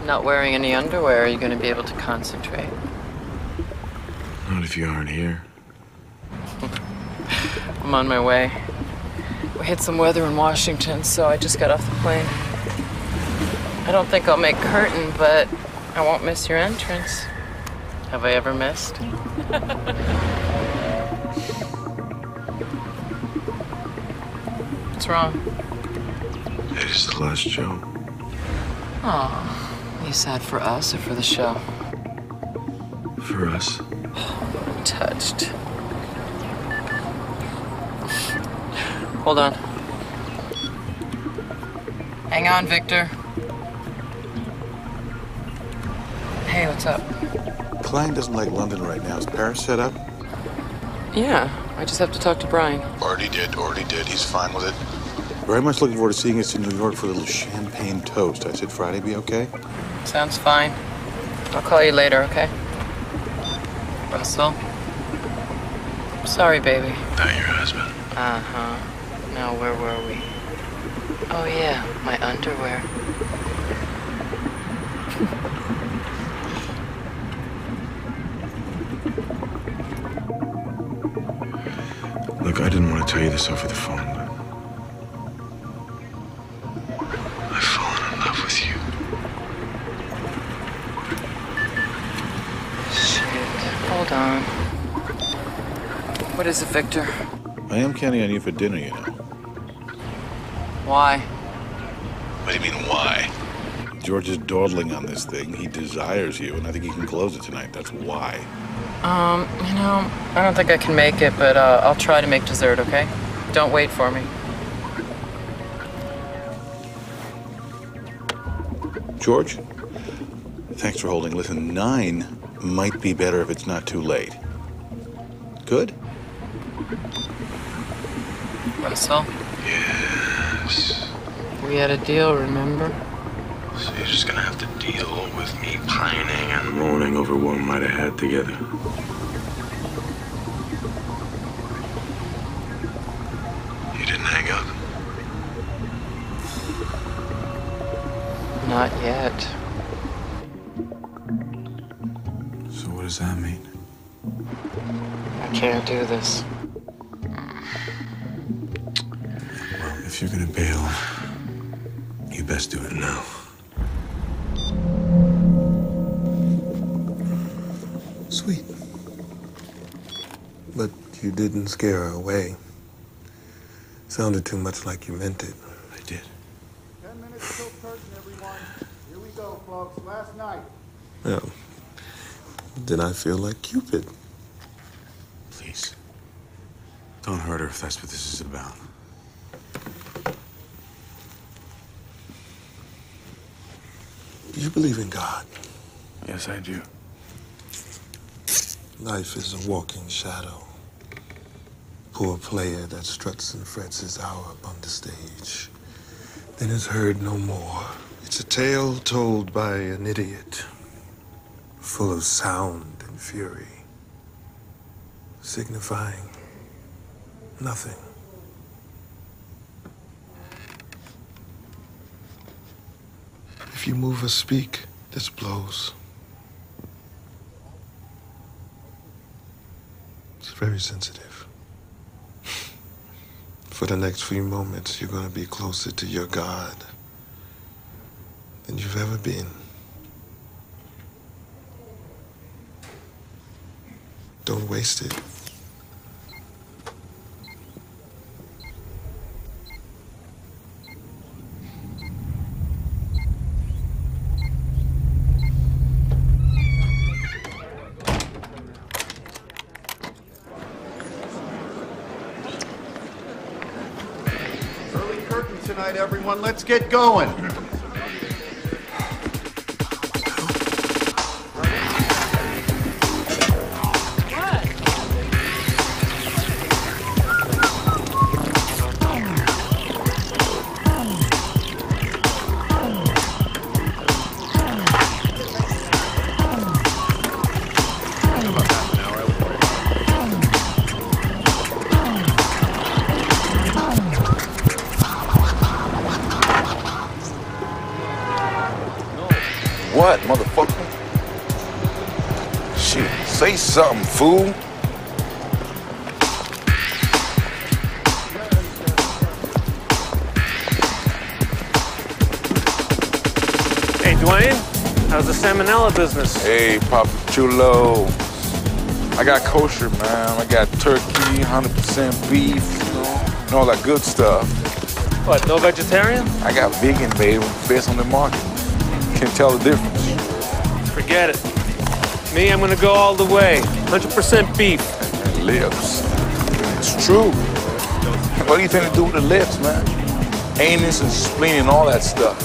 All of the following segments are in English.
Not wearing any underwear, are you going to be able to concentrate? Not if you aren't here. I'm on my way. We hit some weather in Washington, so I just got off the plane. I don't think I'll make curtain, but I won't miss your entrance. Have I ever missed? What's wrong? It is the last show. Oh, you sad for us or for the show? For us. Touched. Hold on. Hang on, Victor. Hey, what's up? Klein doesn't like London right now. Is Paris set up? Yeah, I just have to talk to Brian. Already did. He's fine with it. Very much looking forward to seeing us in New York for a little champagne toast. I said Friday be okay? Sounds fine. I'll call you later, okay? Russell? Sorry, baby. Not your husband. Uh-huh. Now, where were we? Oh, yeah, my underwear. Look, I didn't want to tell you this over the phone, but I've fallen in love with you. Shit. Hold on. What is it, Victor? I am counting on you for dinner, you know. Why? What do you mean, why? George is dawdling on this thing. He desires you, and I think he can close it tonight. That's why. You know, I don't think I can make it, but I'll try to make dessert, okay? Don't wait for me. George, thanks for holding. Listen, 9 might be better if it's not too late. Good? Russell? Yes. We had a deal, remember? So you're just gonna have to deal with me pining and moaning over what we might have had together. You didn't hang up? Not yet. So what does that mean? I can't do this. Well, if you're gonna bail, you best do it now. Sweet. But you didn't scare her away. Sounded too much like you meant it. I did. 10 minutes till curtain, everyone. Here we go, folks. Last night. Well, then I feel like Cupid. Please. Don't hurt her if that's what this is about. You believe in God. Yes, I do. Life is a walking shadow. Poor player that struts and frets his hour upon the stage, then is heard no more. It's a tale told by an idiot, full of sound and fury, signifying nothing. If you move or speak, this blows. It's very sensitive. For the next few moments, you're going to be closer to your God than you've ever been. Don't waste it. Early curtain tonight, everyone. Let's get going. What, motherfucker? Shit, say something, fool. Hey, Dwayne, how's the salmonella business? Hey, Papa Chulo. I got kosher, man. I got turkey, 100% beef, you know, and all that good stuff. What, no vegetarian? I got vegan, baby, best on the market. Can't tell the difference. Forget it. Me, I'm gonna go all the way. 100% beef. And lips. It's true. What do you think to do with the lips, man? Anus and spleen and all that stuff.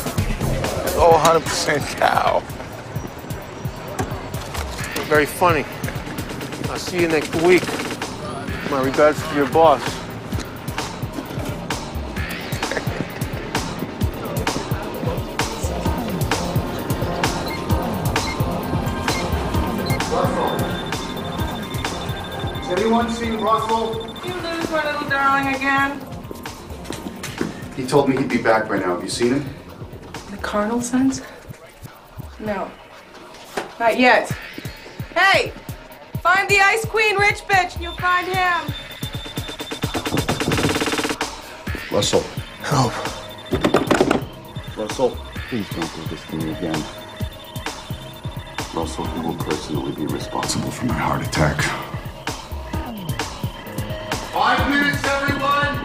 It's all 100% cow. Very funny. I'll see you next week. My regards to your boss. Has anyone seen Russell? Did you lose my little darling again? He told me he'd be back by now. Have you seen him? The carnal sense? No. Not yet. Hey! Find the Ice Queen rich bitch and you'll find him. Russell. Help. Russell, please don't do this to me again. Russell, you will personally be responsible for my heart attack. 5 minutes, everyone!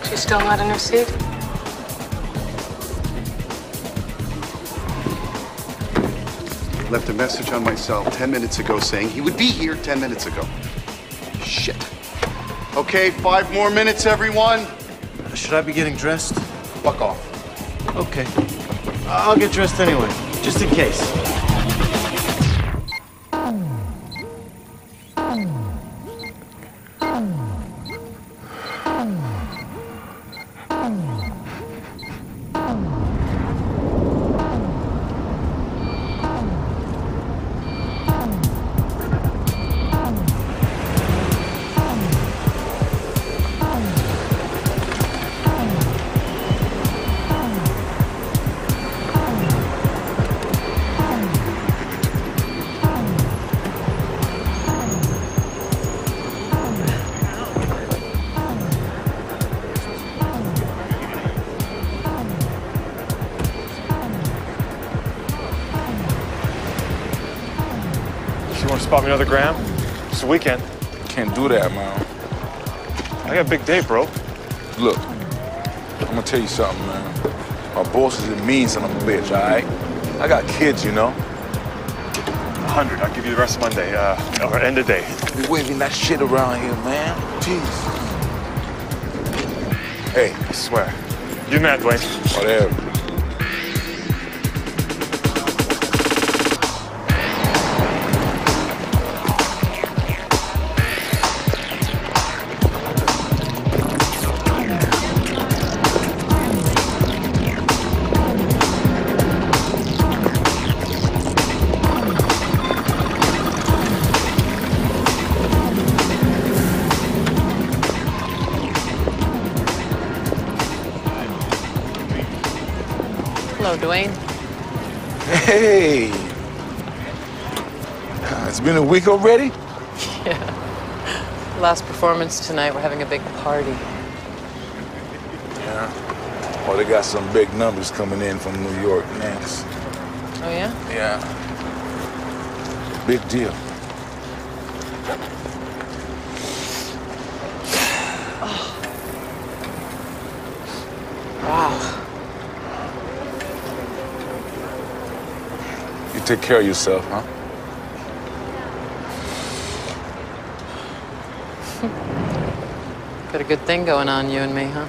She's still not in her seat? Left a message on my cell 10 minutes ago saying he would be here 10 minutes ago. Shit. Okay, 5 more minutes, everyone. Should I be getting dressed? Fuck off. Okay. I'll get dressed anyway, just in case. You want to spot me another gram? It's the weekend. Can't do that, man. I got a big day, bro. Look, I'm gonna tell you something, man. My boss is a mean son of a bitch, all right? I got kids, you know? 100. I'll give you the rest of Monday, or end of day. Be waving that shit around here, man. Jeez. Hey, I swear. You mad, Dwayne? whatever. Hello, Dwayne. Hey! It's been a week already? Yeah. Last performance tonight. We're having a big party. Yeah. Well, they got some big numbers coming in from New York next. Oh, yeah? Yeah. Big deal. Wow. take care of yourself, huh? Got a good thing going on, you and me, huh?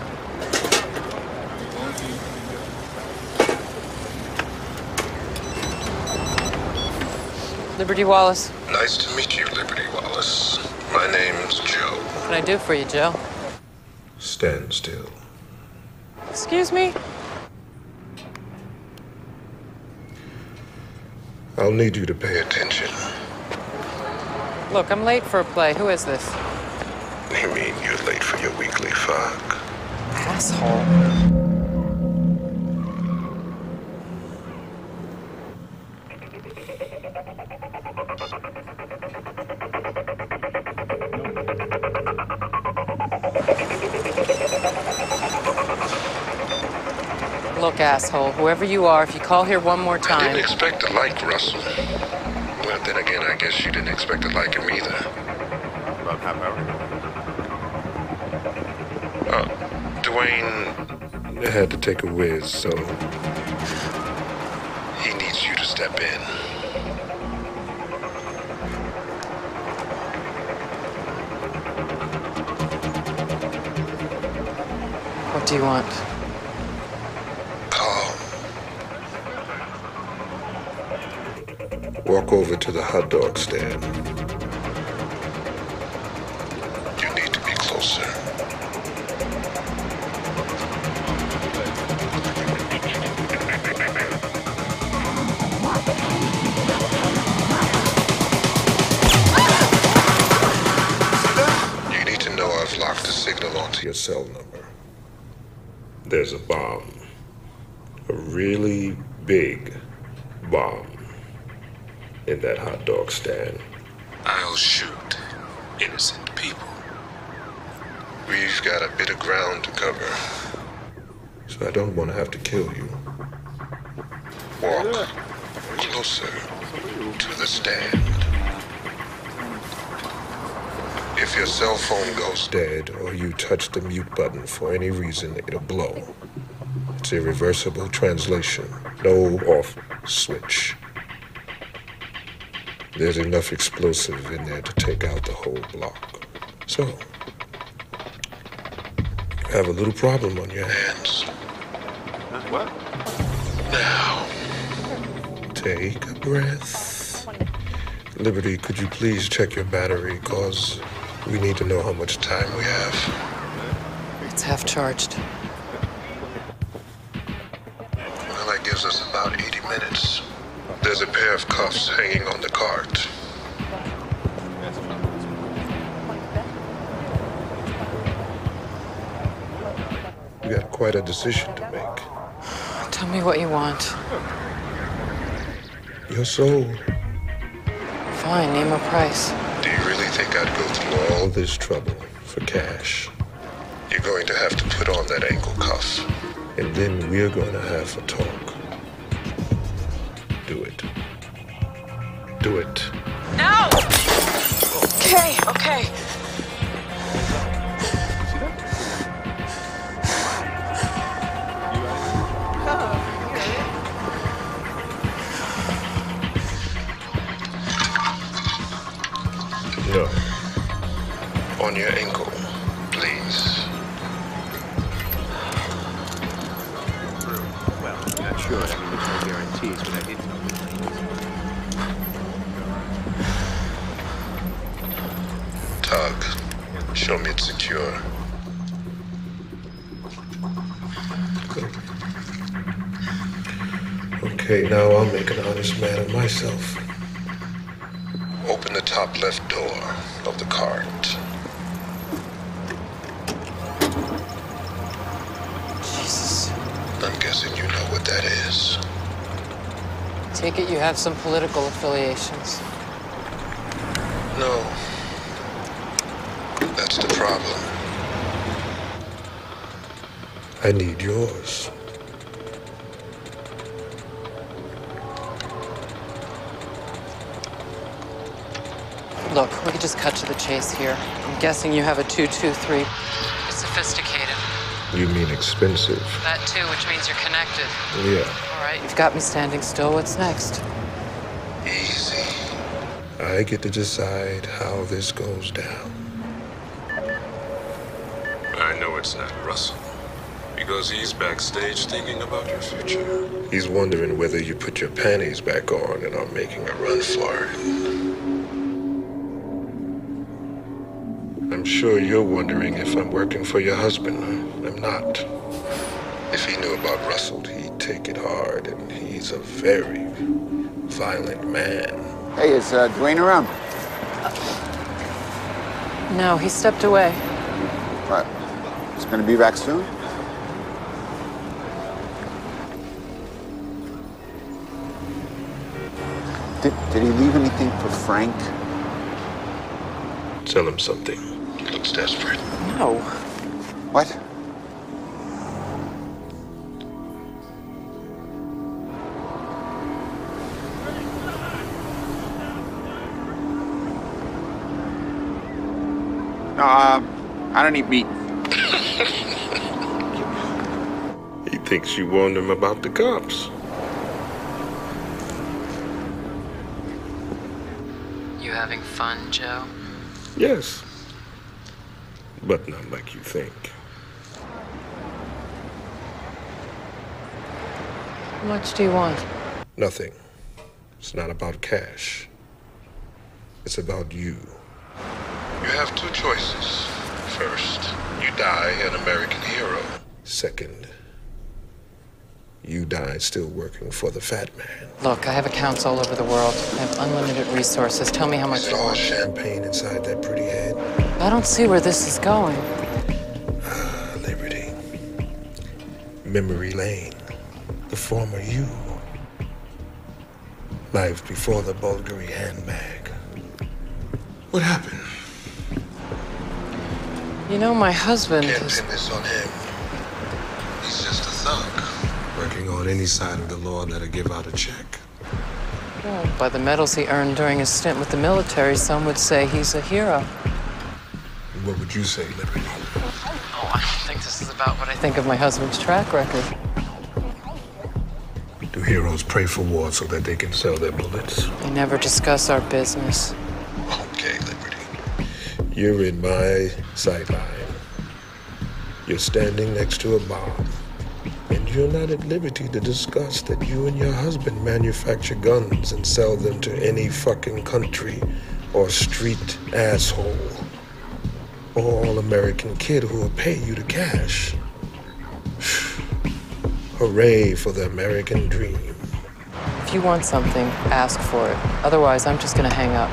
Liberty Wallace. Nice to meet you, Liberty Wallace. My name's Joe. What can I do for you, Joe? Stand still. Excuse me? I'll need you to pay attention. Look, I'm late for a play. Who is this? You mean you're late for your weekly fuck? Asshole. Look, asshole, whoever you are, if you call here one more I time... didn't expect to like Russell. Well, then again, I guess you didn't expect to like him either. About half hour. Dwayne... I had to take a whiz, so... He needs you to step in. What do you want? Walk over to the hot dog stand. You need to be closer. You need to know I've locked the signal onto Your cell number. There's a bomb. A really big bomb in that hot dog stand. I'll shoot innocent people. We've got a bit of ground to cover. So I don't want to have to kill you. Walk closer to the stand. If your cell phone goes Dead, or you touch the mute button for any reason, it'll blow. It's irreversible translation. No off switch. There's enough explosive in there to take out the whole block. So, you have a little problem on your hands. What? now. Take a breath. Liberty, could you please check your battery, cause we need to know how much time we have. It's half charged. Well, that gives us about 80 minutes. There's a pair of cuffs hanging on the cart. You got quite a decision to make. Tell me what you want. Your soul. Fine, name a price. Do you really think I'd go through All this trouble for cash. You're going to have to put on that ankle cuff. And then we're going to have a talk. Do it. Do it. No! Okay, okay. No. On your ankle, please. Well, I'm not sure. I mean, there's no guarantees, but I did. Tug, show me it's secure. Okay, now I'll make an honest man of myself. Open the top left door of the cart. Jesus. I'm guessing you know what that is. Take it you have some political affiliations. No. That's the problem. I need yours. Look, we could just cut to the chase here. I'm guessing you have a 223. Sophisticated. You mean expensive? That too, which means you're connected. Yeah. All right, you've got me standing still. What's next? I get to decide how this goes down. I know it's not Russell, because he's backstage thinking about your future. He's wondering whether you put your panties back on and are making a run for it. I'm sure you're wondering if I'm working for your husband. I'm not. If he knew about Russell, he'd take it hard, and he's a very violent man. Hey, is Dwayne around? No, he stepped away. What? He's gonna be back soon? Did he leave anything for Frank? Tell him something. He looks desperate. No. What? No, I don't eat meat. He thinks you warned him about the cops. You having fun, Joe? Yes. But not like you think. How much do you want? Nothing. It's not about cash. It's about you. You have two choices. First, you die an American hero. Second, you die still working for the fat man. Look, I have accounts all over the world. I have unlimited resources. Tell me how much Is it you all want. champagne inside that pretty head? I don't see where this is going. Liberty. Memory lane. The former you. Life before the Bulgari handbag. What happened? You know, my husband Can't is... pin this on him. He's just a thug. Working on any side of the law that'll give out a check. Well, by the medals he earned during his stint with the military, some would say he's a hero. What would you say, Liberty? Oh, I don't think this is about what I think of my husband's track record. Do heroes pray for war so that they can sell their bullets? We never discuss our business. Okay, Liberty. You're in my sight line. You're standing next to a bomb. And you're not at liberty to discuss that you and your husband manufacture guns and sell them to any fucking country or street asshole or all-American kid who will pay you the cash. Hooray for the American dream. If you want something, ask for it. Otherwise, I'm just gonna hang up.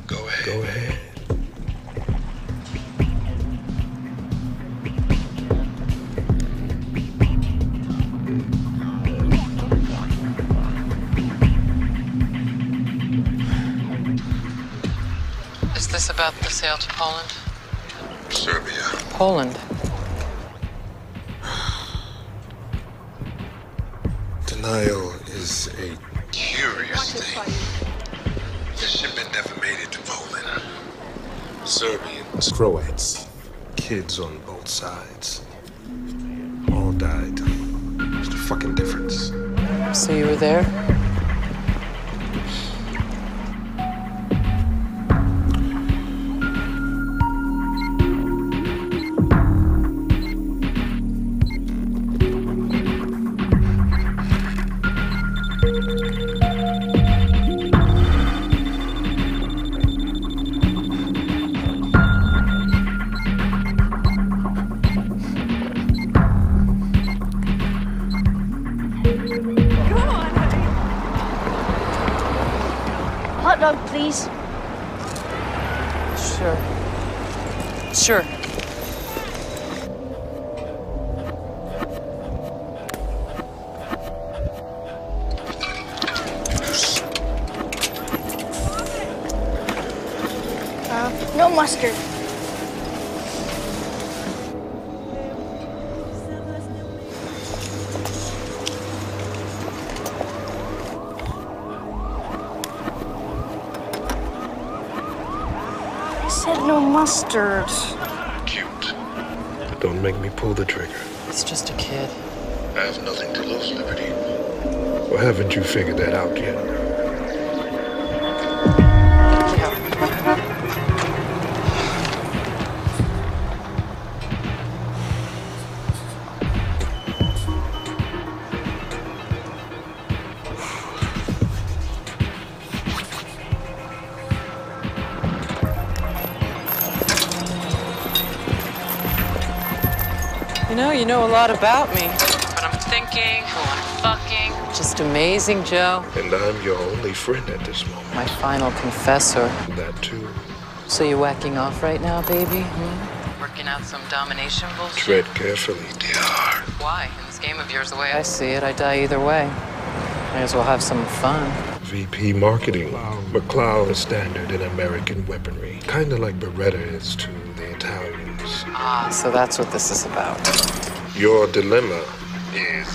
Go ahead. Go ahead. Is this about the sale to Poland? Serbia. Poland. Denial is a curious thing. The shipment never made it to Poland. Serbians, Croats, kids on both sides. All died. What's the fucking difference? So you were there? Hot dog, please. Sure. Sure. No mustard. I said no mustard. Cute. But don't make me pull the trigger. He's just a kid. I have nothing to lose, Liberty. Or haven't you figured that out yet? You know a lot about me. What I'm thinking, who I'm fucking. Just amazing, Joe. And I'm your only friend at this moment. My final confessor. That too. So you're whacking off right now, baby? Working out some domination bullshit? Tread carefully, dear. Why? In this game of yours, the way I see it, I die either way. May as well have some fun. VP Marketing. McCloud is standard in American weaponry. Kinda like Beretta is to the Italians. Ah, so that's what this is about. Your dilemma is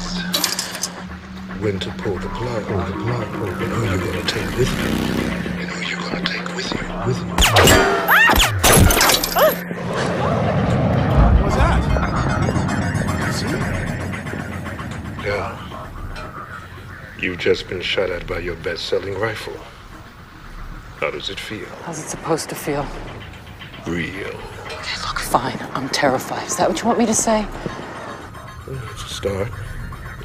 when to pull the plug, and who you're gonna take with you. And who you're gonna take with you. What's that? Yeah. You've just been shot at by your best-selling rifle. How does it feel? How's it supposed to feel? Real. Okay, look, fine. I'm terrified. Is that what you want me to say? Well, it's a start.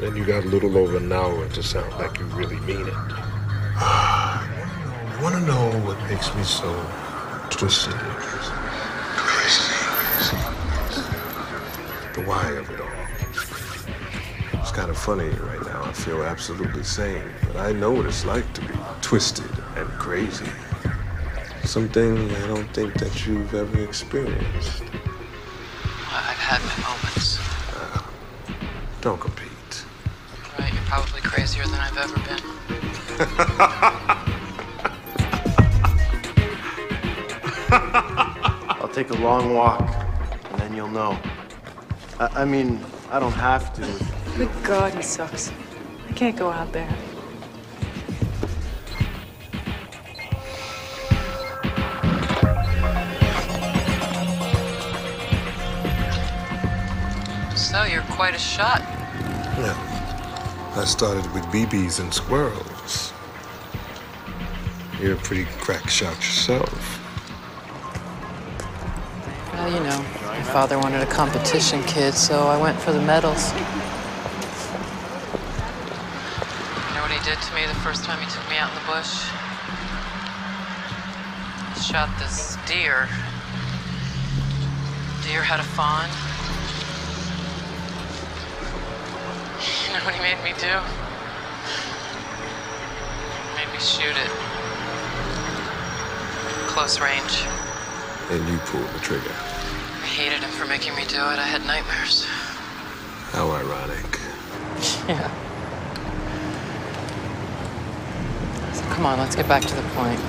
And you got a little over an hour to sound like you really mean it. You want to know what makes me so twisted? Crazy. The why of it all. It's kind of funny right now. I feel absolutely sane, but I know what it's like to be twisted and crazy. Something I don't think that you've ever experienced. I've had my moments. Don't compete. Right, you're probably crazier than I've ever been. I'll take a long walk, and then you'll know. I mean, I don't have to. Good God, he sucks. I can't go out there. So, you're quite a shot. Yeah. I started with BBs and squirrels. You're a pretty crack shot yourself. Well, you know, my father wanted a competition kid, so I went for the medals. You know what he did to me the first time he took me out in the bush? He shot this deer. Deer had a fawn. You know what he made me do? He made me shoot it. Close range. And you pulled the trigger. I hated him for making me do it. I had nightmares. How ironic. Yeah. So come on, let's get back to the point.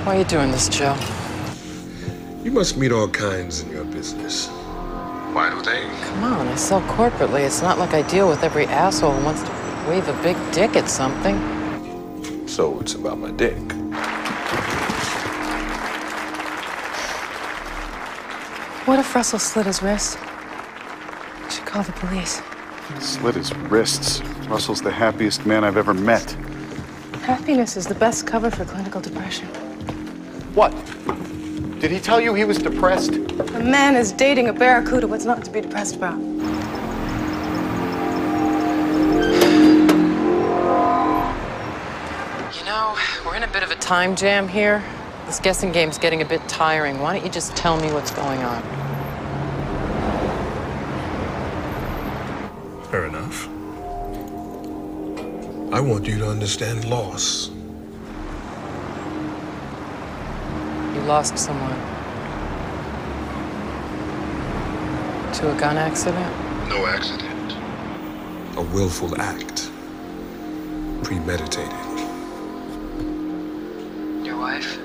Why are you doing this, Joe? You must meet all kinds in your business. Why do they? Come on, I sell corporately. It's not like I deal with every asshole who wants to wave a big dick at something. So it's about my dick. What if Russell slit his wrist? I should call the police. Slit his wrists. Russell's the happiest man I've ever met. Happiness is the best cover for clinical depression. What? Did he tell you he was depressed? A man is dating a barracuda. What's not to be depressed about? You know, we're in a bit of a time jam here. This guessing game's getting a bit tiring. Why don't you just tell me what's going on? Fair enough. I want you to understand loss. You lost someone. To a gun accident? No accident. A willful act. Premeditated. Your wife?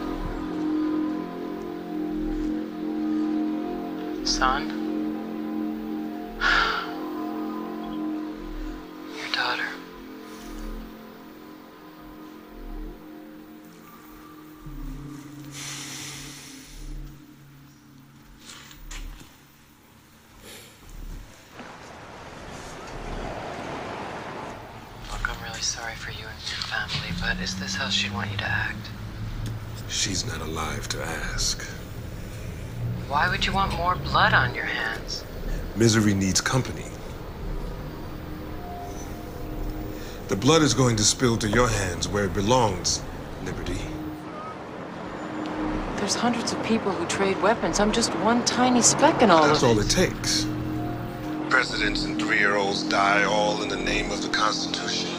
Son? Your daughter? Look, I'm really sorry for you and your family, but is this how she'd want you to act? She's not alive to ask. Why would you want more blood on your hands? Misery needs company. The blood is going to spill to your hands where it belongs, Liberty. There's hundreds of people who trade weapons. I'm just one tiny speck in all of it. That's all it takes. Presidents and 3-year-olds die all in the name of the Constitution.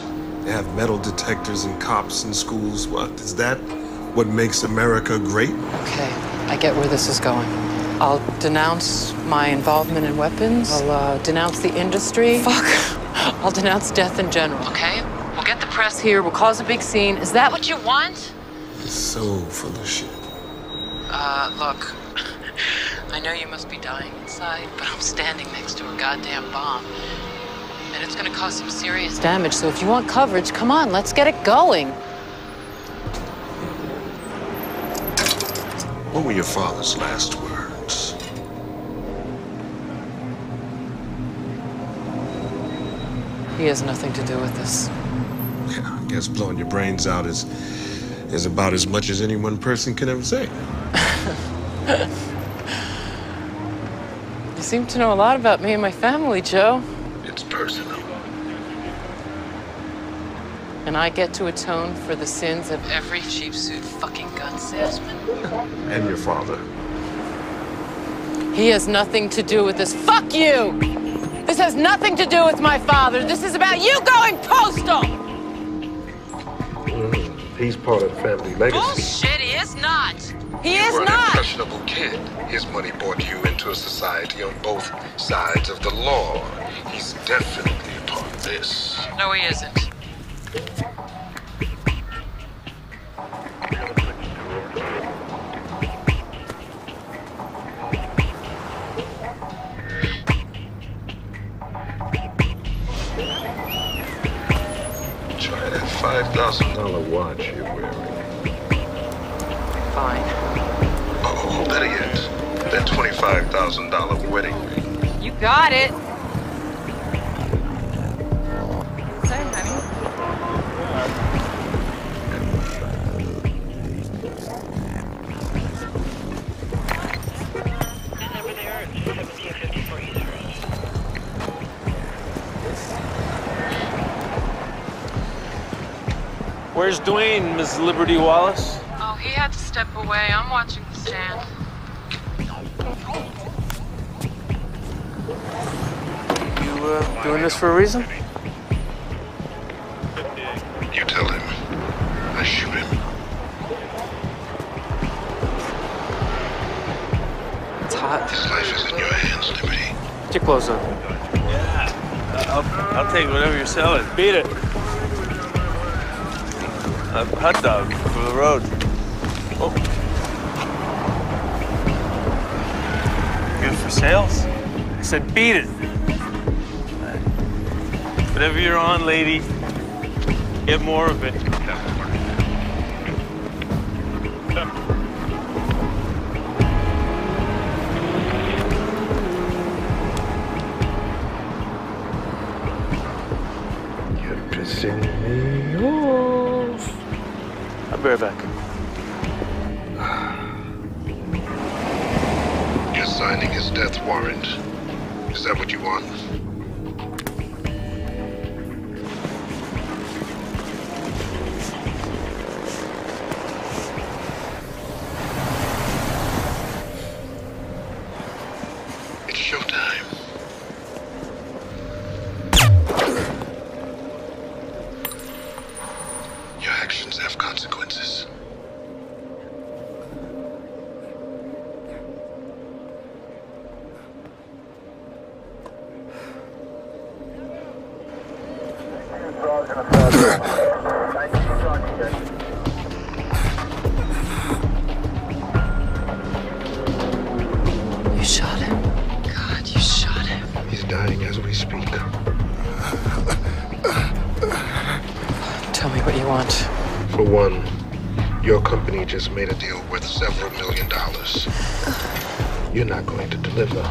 They have metal detectors and cops in schools. What, is that what makes America great? Okay, I get where this is going. I'll denounce my involvement in weapons. I'll denounce the industry. Fuck. I'll denounce death in general, okay? We'll get the press here. We'll cause a big scene. Is that what you want? It's so full of shit. Look. I know you must be dying inside, but I'm standing next to a goddamn bomb. And it's gonna cause some serious damage, so if you want coverage, come on, let's get it going. What were your father's last words? He has nothing to do with this. Yeah, I guess blowing your brains out is about as much as any one person can ever say. You seem to know a lot about me and my family, Joe. It's personal. And I get to atone for the sins of every cheap suit fucking gun salesman. And your father. He has nothing to do with this. Fuck you! This has nothing to do with my father. This is about you going postal! He's part of the family legacy. Bullshit, he is not! He You is were an not! impressionable kid. His money brought you into a society on both sides of the law. He's definitely a part of this. No, he isn't. Try that $5,000 watch you're wearing. Fine. Oh, better yet, that $25,000 wedding ring. You got it. Say, honey. Where's Dwayne, Miss Liberty Wallace? Oh, he had to step away. I'm watching the stand. You doing this for a reason? You tell him. I shoot him. It's hot. His life is in your hands, Liberty. Put your clothes on. Yeah, I'll take whatever you're selling. Beat it. A hot dog for the road. Oh. Good for sales? I said beat it. Whatever you're on, lady, get more of it. You're pissing me off. I'll be right back. You're signing his death warrant. Is that what you want? It's showtime. Your actions have consequences. You shot him. God, you shot him. He's dying as we speak. Tell me what you want. For one, your company just made a deal worth several $1 million. You're not going to deliver.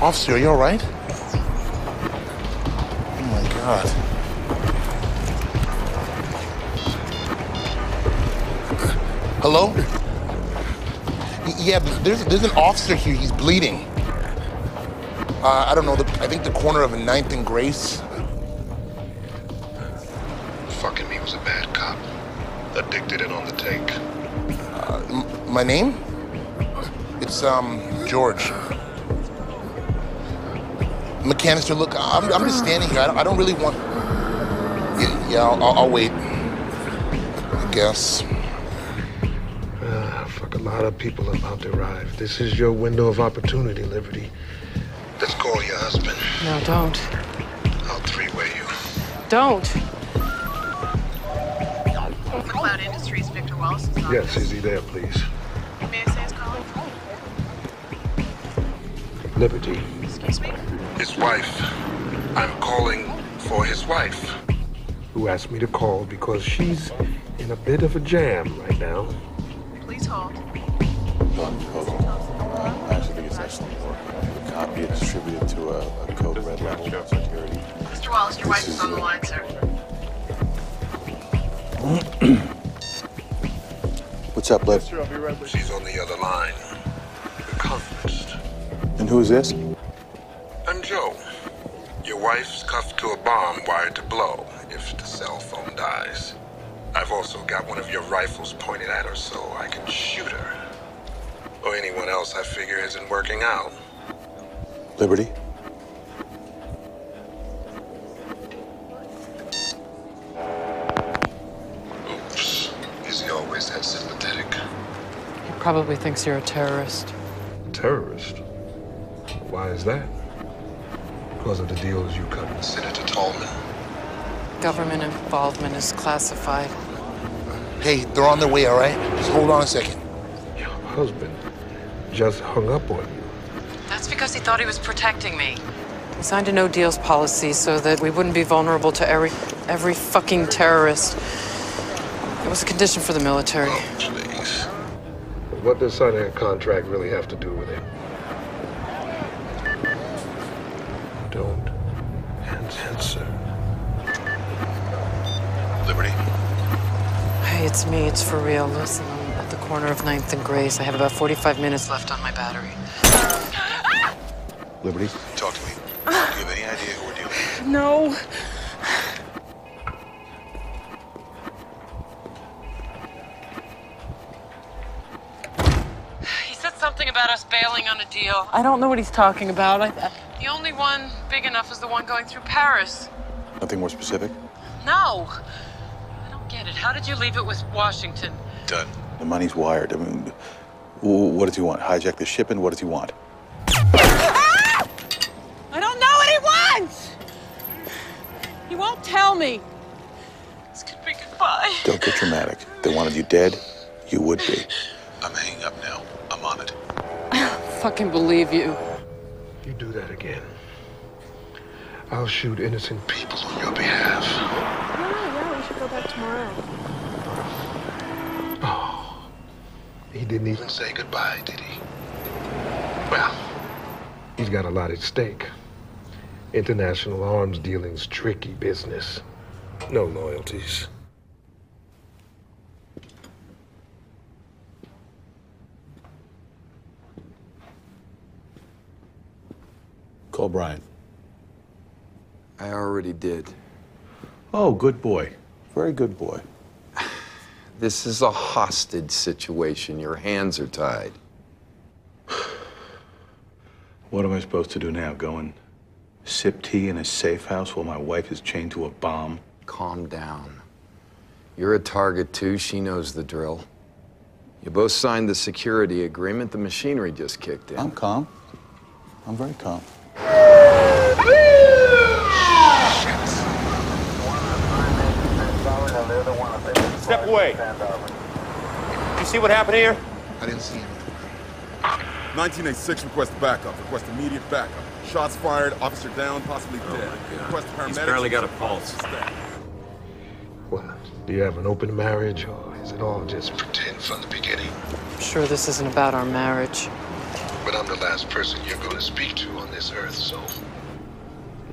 Officer, are you all right? Oh my God. Yeah, but there's an officer here. He's bleeding. I don't know. I think the corner of 9th and Grace. Fucking me was a bad cop. Addicted and on the take. My name? It's George. McCanister, look, I'm just standing here. I don't really want. Yeah, I'll wait. I guess. Fuck, a lot of people about to arrive. This is your window of opportunity, Liberty. Let's call your husband. No, don't. I'll three-way you. Don't. McLeod Industries, Victor Wallace's office. Yes, is he there, please? May I say his calling? Liberty. Excuse me? His wife. I'm calling for his wife. Who asked me to call because she's in a bit of a jam right now. Please hold. Hold on. I actually think it's excellent work. Copy it, distribute it to a code red level security. Mr. Wallace, your wife is on the line, sir. What's up, Liv? Sure, I'll be right with you. She's on the other line. We're conferenced. And who's this? I'm Joe. Your wife's cuffed to a bomb wired to blow if the cell phone dies. I've also got one of your rifles pointed at her so I can shoot her. Or anyone else I figure isn't working out. Liberty? Oops. Is he always that sympathetic? He probably thinks you're a terrorist. Terrorist? Why is that? Because of the deals you cut with Senator Tallman. Government involvement is classified. Hey, they're on their way, all right? Just hold on a second. Your husband just hung up on you. That's because he thought he was protecting me. He signed a no-deals policy so that we wouldn't be vulnerable to every fucking terrorist. It was a condition for the military. Oh, please. What does signing a contract really have to do with it? Don't answer. Liberty? Hey, it's me. It's for real. Listen, I'm at the corner of 9th and Grace. I have about 45 minutes left on my battery. Liberty, talk to me. Do you have any idea who we're dealing with? No. He said something about us bailing on a deal. I don't know what he's talking about. The only one big enough is the one going through Paris. Nothing more specific? No. I don't get it. How did you leave it with Washington? Done. The money's wired. I mean, what does he want? Hijack the ship, and what does he want? I don't know what he wants! He won't tell me. This could be goodbye. Don't get dramatic. If they wanted you dead, you would be. I'm hanging up now. I'm on it. I don't fucking believe you. You do that again, I'll shoot innocent people on your behalf. Yeah, we should go back tomorrow. Oh, he didn't even say goodbye, did he? Well, he's got a lot at stake. International arms dealing's tricky business. No loyalties. Call Brian. I already did. Oh, good boy. Very good boy. This is a hostage situation. Your hands are tied. What am I supposed to do now? Go and sip tea in a safe house while my wife is chained to a bomb? Calm down. You're a target too. She knows the drill. You both signed the security agreement. The machinery just kicked in. I'm calm. I'm very calm. Step away. You see what happened here? I didn't see him. 1986 request backup. Request immediate backup. Shots fired, officer down, possibly dead. Request paramedics. He's barely got a pulse. What? Do you have an open marriage, or is it all just pretend from the beginning? I'm sure this isn't about our marriage. But I'm the last person you're going to speak to on this earth, so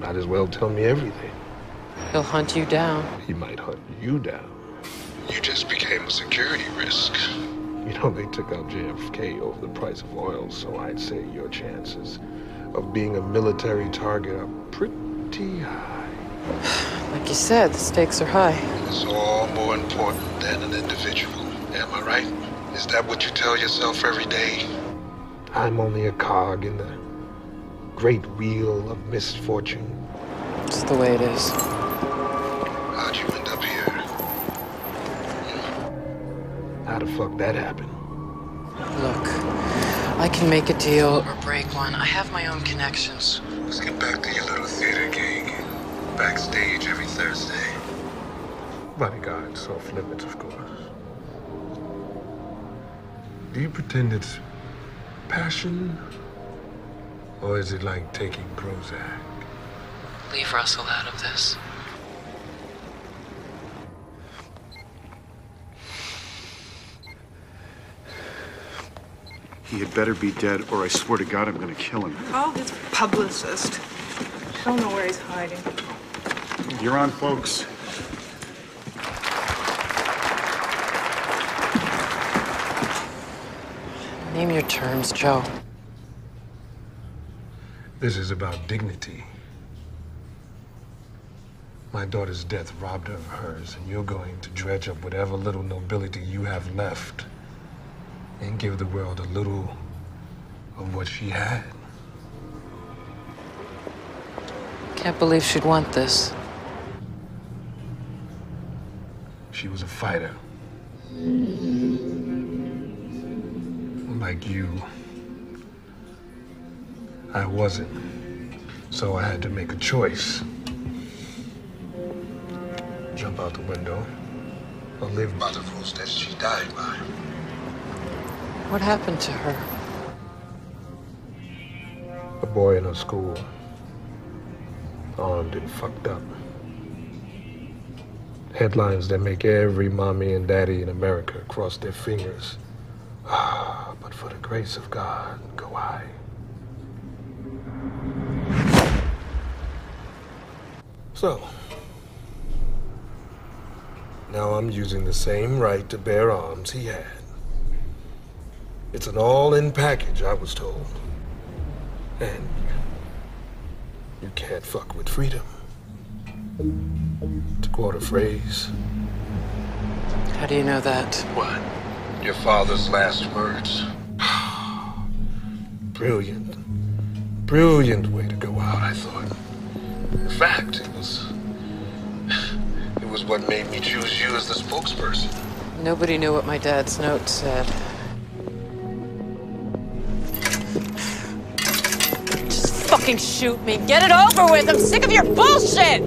might as well tell me everything. He'll hunt you down. He might hunt you down. You just became a security risk. You know, they took out JFK over the price of oil, so I'd say your chances of being a military target are pretty high. Like you said, the stakes are high. It's all more important than an individual. Am I right? Is that what you tell yourself every day? I'm only a cog in the great wheel of misfortune. It's the way it is. How'd you end up here? How the fuck that happened? Look, I can make a deal or break one. I have my own connections. Let's get back to your little theater gig. Backstage every Thursday. Bodyguards off limits, of course. Do you pretend it's passion? Or is it like taking Prozac? Leave Russell out of this. He had better be dead, or I swear to God, I'm gonna kill him. Call his publicist. I don't know where he's hiding. You're on, folks. Name your terms, Joe. This is about dignity. My daughter's death robbed her of hers, and you're going to dredge up whatever little nobility you have left and give the world a little of what she had. Can't believe she'd want this. She was a fighter. Like you, I wasn't. So I had to make a choice. Jump out the window or live by the rules that she died by. What happened to her? A boy in her school, armed and fucked up. Headlines that make every mommy and daddy in America cross their fingers. But for the grace of God, go I. So, now I'm using the same right to bear arms he had. It's an all-in package, I was told. And you can't fuck with freedom. To quote a phrase. How do you know that? What? Your father's last words? Brilliant. Brilliant way to go out, I thought. In fact, it was what made me choose you as the spokesperson. Nobody knew what my dad's note said. Just fucking shoot me. Get it over with. I'm sick of your bullshit.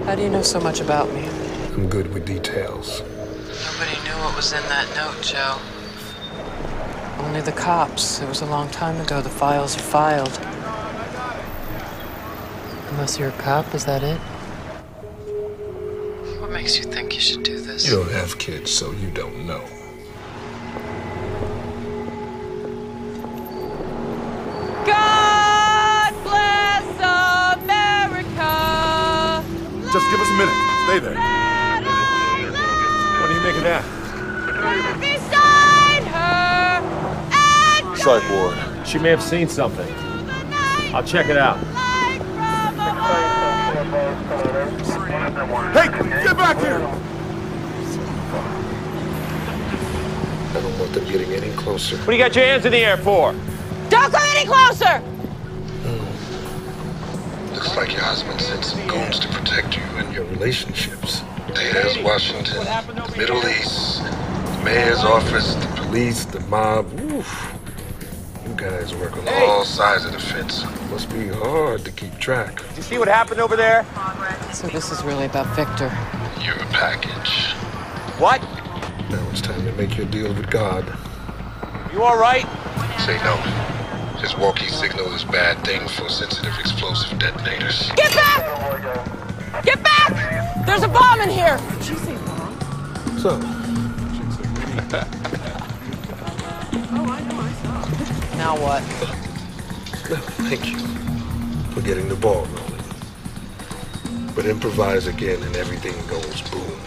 How do you know so much about me? I'm good with details. Nobody knew what was in that note, Joe. Only the cops. It was a long time ago. The files are filed. Unless you're a cop, is that it? What makes you think you should do this? You don't have kids, so you don't know. God bless America! Just give us a minute. Stay there. What do you make of that? Beside her and Psych ward. She may have seen something. I'll check it out. Hey, get back here! I don't want them getting any closer. What do you got your hands in the air for? Don't come any closer! Looks like your husband sent some goons to protect you and Your relationships. There's Washington, the Middle East, the mayor's office, the Police, the mob. Oof. You guys work on all sides of the fence. Must be hard to keep track. Did you see what happened over there? So this is really about Victor. You're a package. What? Now it's time to make your deal with God. You all right? Say no. His walkie signal is bad thing for sensitive explosive detonators. Get back! Get back! There's a bomb in here! Did you say bomb? So, Now what? No, thank you for getting the ball rolling. But improvise again and everything goes boom.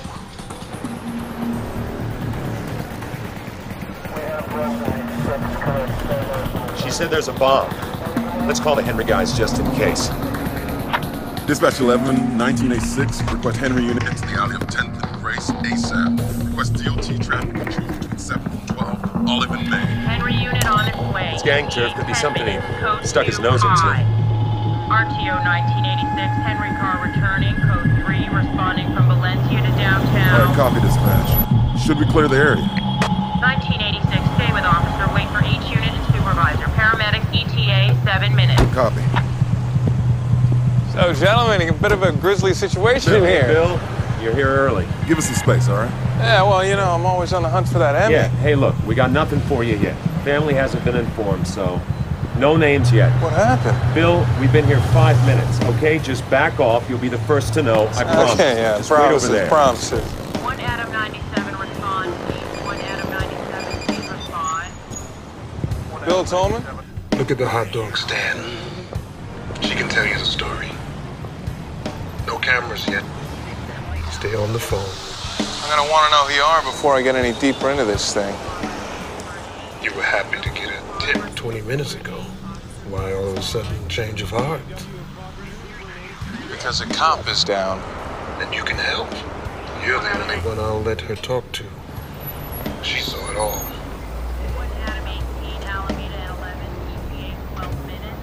She said there's a bomb. Let's call the Henry guys just in case. Dispatch 11, 1986. Request Henry unit into the alley of 10th and Grace ASAP. Request DOT traffic control between 7 and 12. Olive and May. Henry unit on its way. It's gang turf. Could be something he stuck his nose into. RTO 1986. Henry car returning. Code 3. Responding from Valencia to downtown. All right, copy dispatch. Should we clear the area? 1986. Stay with officer. Wait for each unit and supervisor. Paramedics ETA 7 minutes. Copy. So, gentlemen, a bit of a grisly situation here. Bill, you're here early. Give us some space, all right? Yeah, well, you know, I'm always on the hunt for that Emmy. Yeah, hey, look, we got nothing for you yet. Family hasn't been informed, so no names yet. What happened? Bill, we've been here 5 minutes, okay? Just back off. You'll be the first to know. I promise. Okay, yeah, just wait over there. Promises. 1 Adam 97 respond, please. 1 Adam 97, please respond. Bill Tolman? Look at the hot dog stand. She can tell you the story. No cameras yet. Stay on the phone. I'm gonna want to know who you are before I get any deeper into this thing. You were happy to get a tip 20 minutes ago. Why all of a sudden change of heart? Because a cop is down. And you can help. You're the only one I'll let her talk to. She saw it all. 1 Adam 18, Alameda at 11, ETA 12 minutes.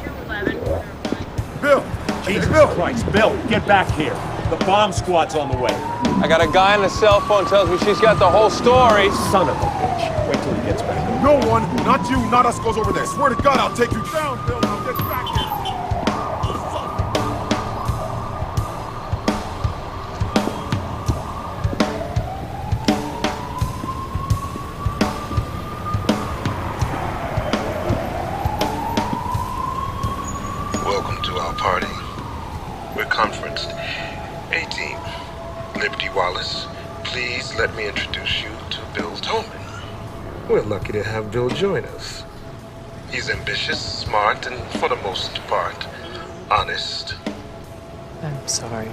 211. Bill! Jesus Bill! Christ, Bill, get back here. The bomb squad's on the way. I got a guy on the cell phone tells me she's got the whole story. Son of a bitch. Wait till he gets back. No one, not you, not us, goes over there. Swear to God, I'll take you down, Bill. I'll get back here. Welcome to our party. We're conferenced. 18. Liberty Wallace, please let me introduce you to Bill Tolman. We're lucky to have Bill join us. He's ambitious, smart, and for the most part, honest. I'm sorry.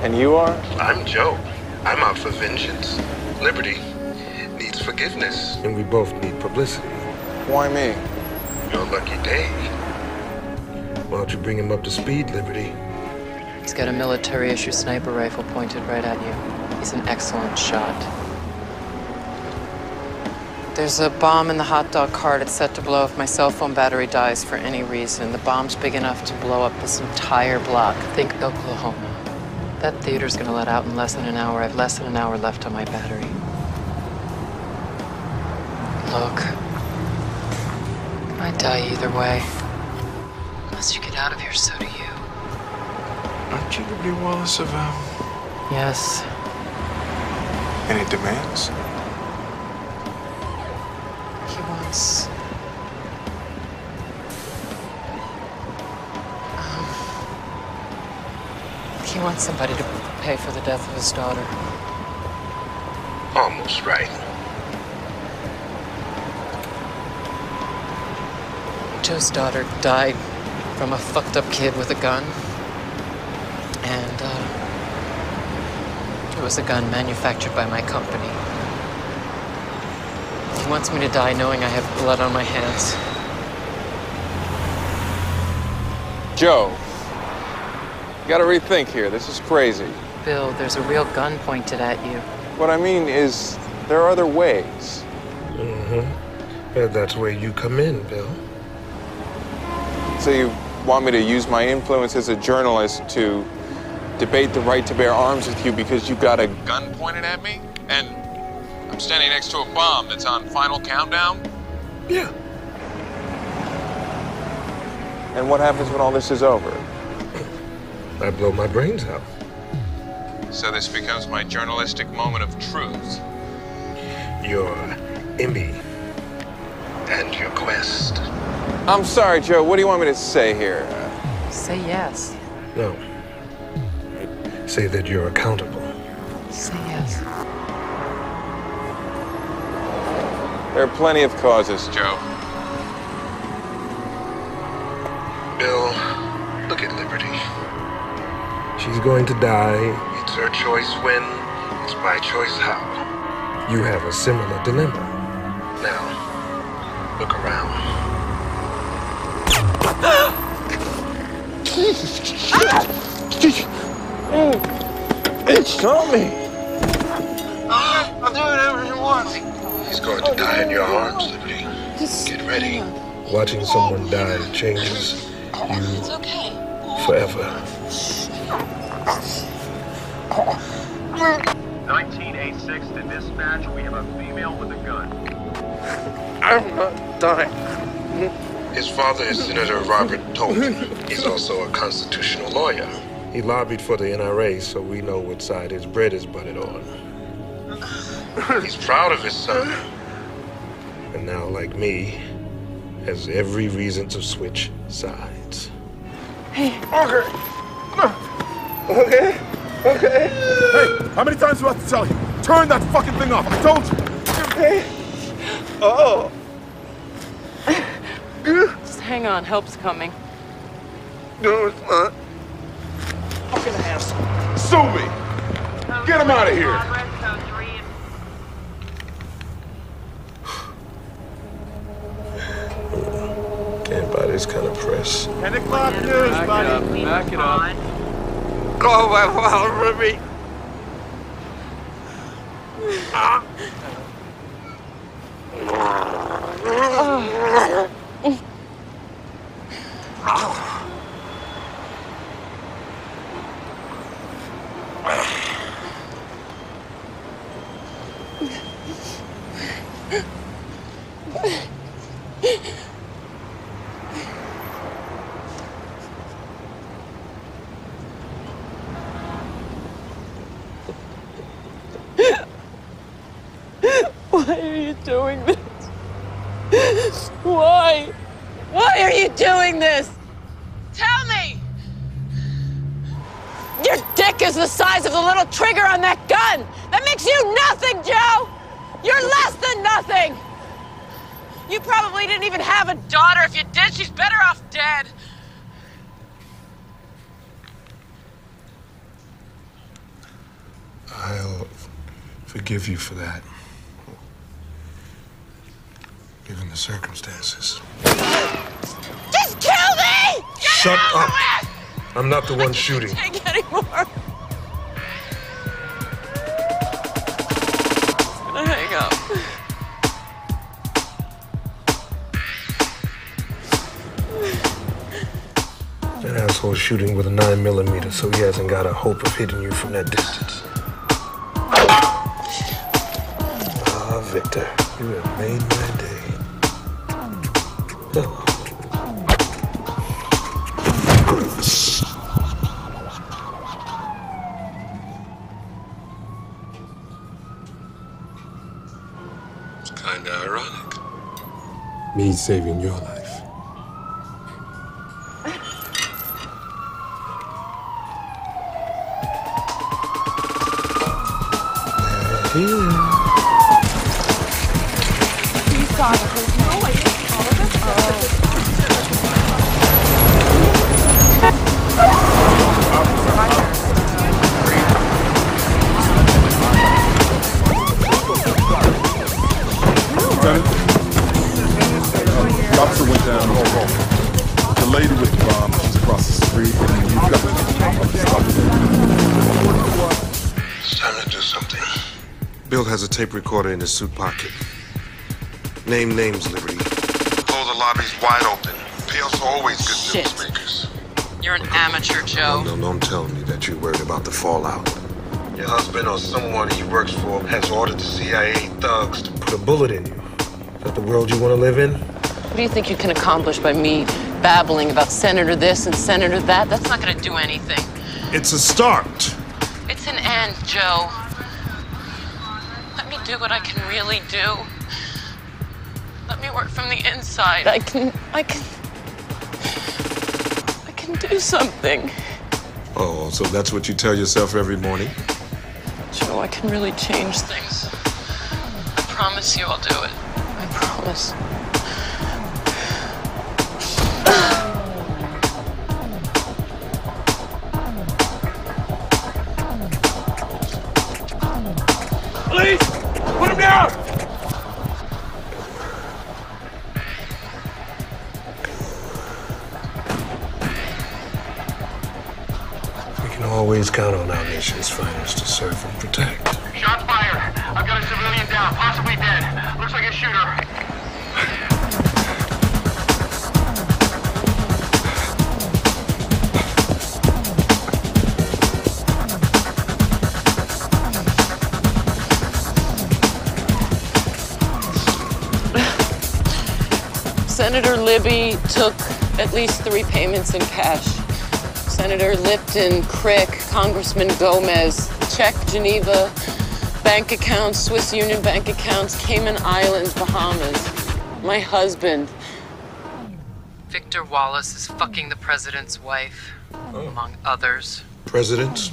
And you are? I'm Joe. I'm out for vengeance. Liberty needs forgiveness. And we both need publicity. Why me? Your lucky day. Why don't you bring him up to speed, Liberty? He's got a military-issue sniper rifle pointed right at you. He's an excellent shot. There's a bomb in the hot dog cart. It's set to blow if my cell phone battery dies for any reason. The bomb's big enough to blow up this entire block. Think Oklahoma. That theater's gonna let out in less than an hour. I have less than an hour left on my battery. Look, I die either way. Unless you get out of here, so do you. Aren't you Liberty Wallace of, Yes. any demands? He wants... he wants somebody to pay for the death of his daughter. Almost right. Joe's daughter died from a fucked up kid with a gun. And, it was a gun manufactured by my company. He wants me to die knowing I have blood on my hands. Joe, you gotta rethink here. This is crazy. Bill, there's a real gun pointed at you. What I mean is, there are other ways. Mm-hmm. And that's where you come in, Bill. So you want me to use my influence as a journalist to debate the right to bear arms with you because you got a gun pointed at me? And I'm standing next to a bomb that's on final countdown? Yeah. And what happens when all this is over? I blow my brains out. So this becomes my journalistic moment of truth. Your Emmy and your quest. I'm sorry, Joe. What do you want me to say here? Say yes. No. Say that you're accountable. Say yes. There are plenty of causes, Joe. Bill, look at Liberty. She's going to die. It's her choice when, it's my choice how. You have a similar dilemma. Now, look around. It shot me. I'll do whatever he wants. He's going to die in your arms, Liberty. Get ready. Watching someone die changes you forever. 1986 to dispatch, we have a female with a gun. I'm not dying. His father is Senator Robert Tolman. He's also a constitutional lawyer. He lobbied for the NRA, so we know what side his bread is buttered on. He's proud of his son. And now, like me, has every reason to switch sides. Hey. Okay. Hey, how many times do I have to tell you? Turn that fucking thing off. I told you. Hey. Oh. Just hang on, help's coming. No, it's not. Fucking asshole. Sue me. Get him out of here. Can't buy this kind of press. 10 o'clock news, buddy. Back it up. Call my father for me. Why are you doing this? Why? Why are you doing this? Tell me! Your dick is the size of the little trigger on that gun! That makes you nothing, Joe! You're less than nothing! You probably didn't even have a daughter. If you did, she's better off dead. I'll forgive you for that. Given the circumstances. Just kill me! Get Shut it up! over with! I'm not the one shooting. I can't take anymore. I'm gonna hang up. That asshole's shooting with a 9mm, so he hasn't got a hope of hitting you from that distance. Ah, Victor, you have made my day. Oh. It's kinda ironic. Me saving your life. You saw the whole no, I didn't. All of it? Officer went down. The lady with the bomb, she's across the street. You've got It's time to do something. Bill has a tape recorder in his suit pocket. Name names, Liberty. Pull the lobbies wide open. PL's are always good Shit. newsmakers. You're an amateur, Joe. No, don't tell me that you're worried about the fallout. Your husband or someone he works for has ordered the CIA thugs to Put a bullet in you. Is that the world you want to live in? What do you think you can accomplish by me babbling about Senator this and Senator that? That's not gonna do anything. It's a start. It's an end, Joe. Let me do what I can really do. Let me work from the inside. I can do something. Oh, so that's what you tell yourself every morning? Joe, I can really change things. I promise you I'll do it. I promise. Police! Put him down! We can always count on our nation's finest to serve and protect. Shots fired. I've got a civilian down, possibly dead. Looks like a shooter. Senator Libby took at least 3 payments in cash. Senator Lipton, Crick, Congressman Gomez, check Geneva, bank accounts, Swiss Union bank accounts, Cayman Islands, Bahamas. My husband. Victor Wallace is fucking the president's wife, among others. Presidents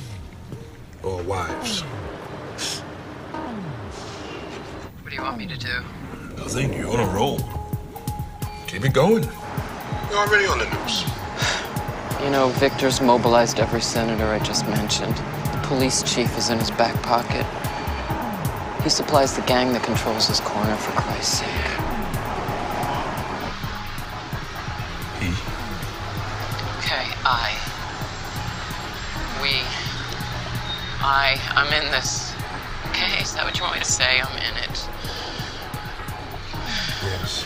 or wives? What do you want me to do? Nothing. You're on a roll. Keep it going. You're already on the news. You know, Victor's mobilized every senator I just mentioned. The police chief is in his back pocket. He supplies the gang that controls his corner, for Christ's sake. He? Okay, I'm in this. Okay, is that what you want me to say? I'm in it. Yes.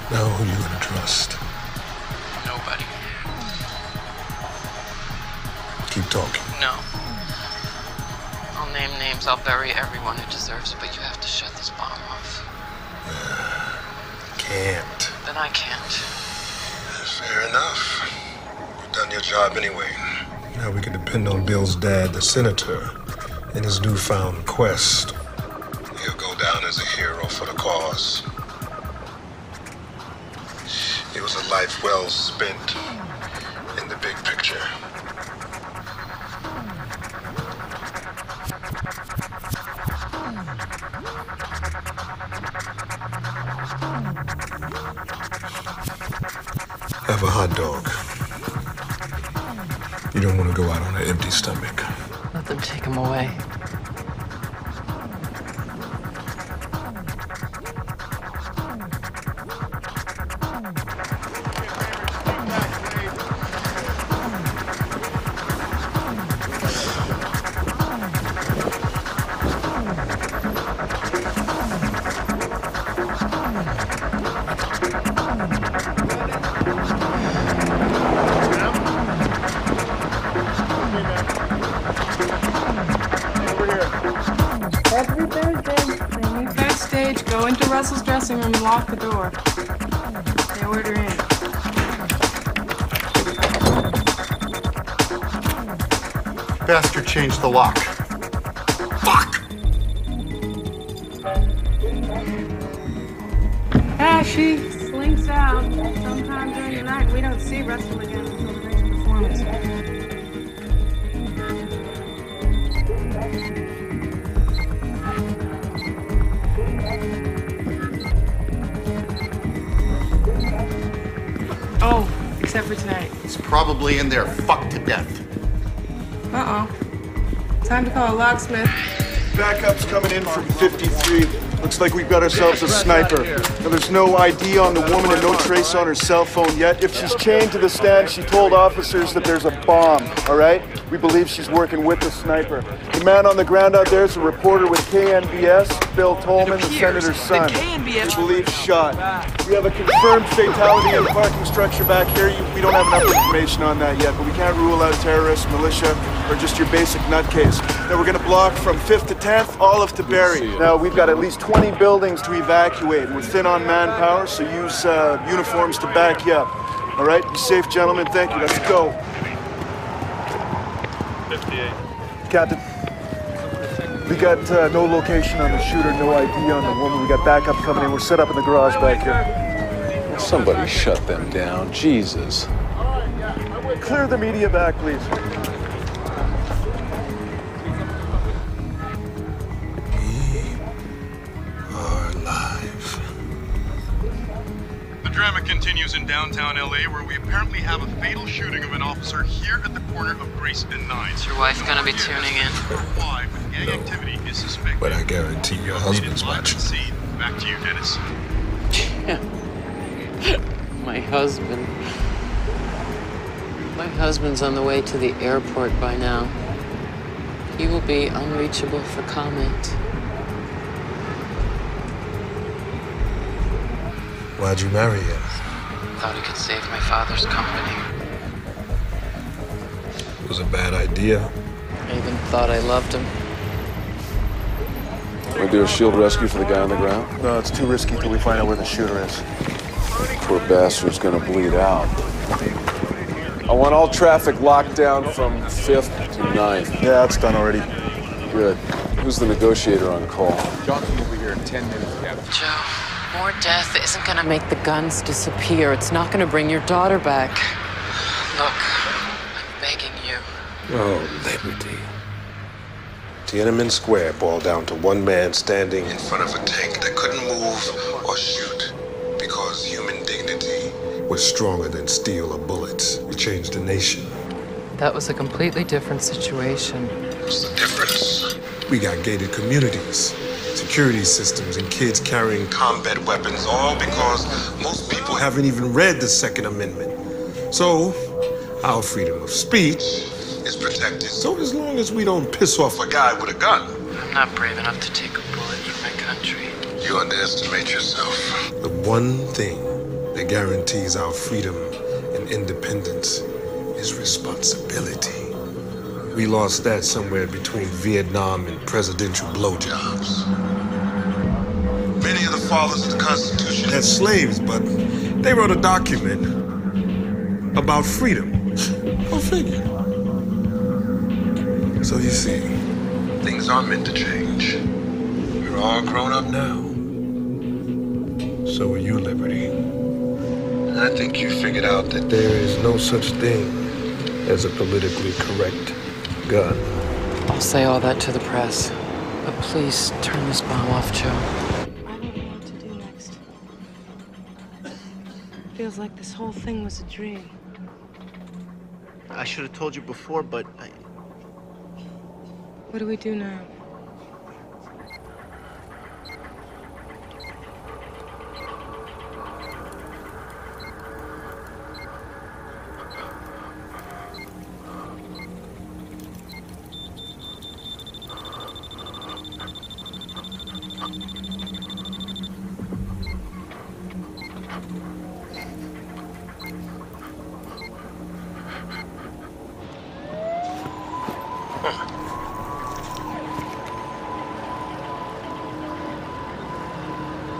Now who you gonna trust? Nobody. Keep talking. No. I'll name names, I'll bury everyone who deserves it, but you have to shut this bomb off. Can't. Then I can't. Fair enough. You've done your job anyway. Now we can depend on Bill's dad, the senator, in his newfound quest. He'll go down as a hero for the cause. It was a life well spent in the big picture. Have a hot dog. You don't want to go out on an empty stomach. Let them take him away. Every Thursday, they meet backstage, go into Russell's dressing room and lock the door. They order in. Bastard changed the lock. Fuck! Ah, she slinks out sometime during the night. We don't see Russell again until the next performance. Oh, except for tonight. He's probably in there fucked to death. Uh-oh. Time to call a locksmith. Backup's coming in from 53. Looks like we've got ourselves a sniper. Now, there's no ID on the woman and no trace on her cell phone yet. If she's chained to the stand, she told officers that there's a bomb, all right? We believe she's working with the sniper. The man on the ground out there is a reporter with KNBS, Bill Tolman, the senator's son. We believe shot. We have a confirmed fatality in the parking structure back here. We don't have enough information on that yet, but we can't rule out terrorists, militia, or just your basic nutcase. Now, we're gonna block from 5th to 10th, Olive to Berry. Now, we've got at least 20 buildings to evacuate. We're thin on manpower, so use uniforms to back you up. All right? Be safe, gentlemen. Thank you. Let's go. 58. Captain, we got no location on the shooter, no ID on the woman. We got backup coming in. We're set up in the garage back here. Will somebody shut them down? Jesus. Clear the media back, please. drama continues in downtown LA, where we apparently have a fatal shooting of an officer here at the corner of Grace and 9. Is your wife gonna be tuning in? Why, but gang activity is suspected. But I guarantee your husband's watching. Back to you, Dennis. My husband. My husband's on the way to the airport by now. He will be unreachable for comment. Why'd you marry him? Thought he could save my father's company. It was a bad idea. I even thought I loved him. Want to do a shield rescue for the guy on the ground? No, it's too risky till we find out where the shooter is. Poor bastard's gonna bleed out. I want all traffic locked down from 5th to 9th. Yeah, that's done already. Good. Who's the negotiator on call? Johnson will be here in 10 minutes, Captain. Joe, more death isn't gonna make the guns disappear. It's not gonna bring your daughter back. Look, I'm begging you. Oh, liberty. Tiananmen Square boiled down to one man standing in front of a tank that couldn't move or shoot because human dignity was stronger than steel or bullets. We changed the nation. That was a completely different situation. What's the difference? We got gated communities, security systems, and kids carrying combat weapons, all because most people haven't even read the Second Amendment. So, our freedom of speech is protected. So as long as we don't piss off a guy with a gun. I'm not brave enough to take a bullet for my country. You underestimate yourself. The one thing that guarantees our freedom and independence is responsibility. We lost that somewhere between Vietnam and presidential blowjobs. Many of the fathers of the Constitution had slaves, but they wrote a document about freedom. Go figure. So you see, things are meant to change. We're all grown up now. So are you, Liberty. I think you figured out that there is no such thing as a politically correct gun. I'll say all that to the press. But please turn this bomb off, Joe. I don't know what to do next. Feels like this whole thing was a dream. I should have told you before, but What do we do now?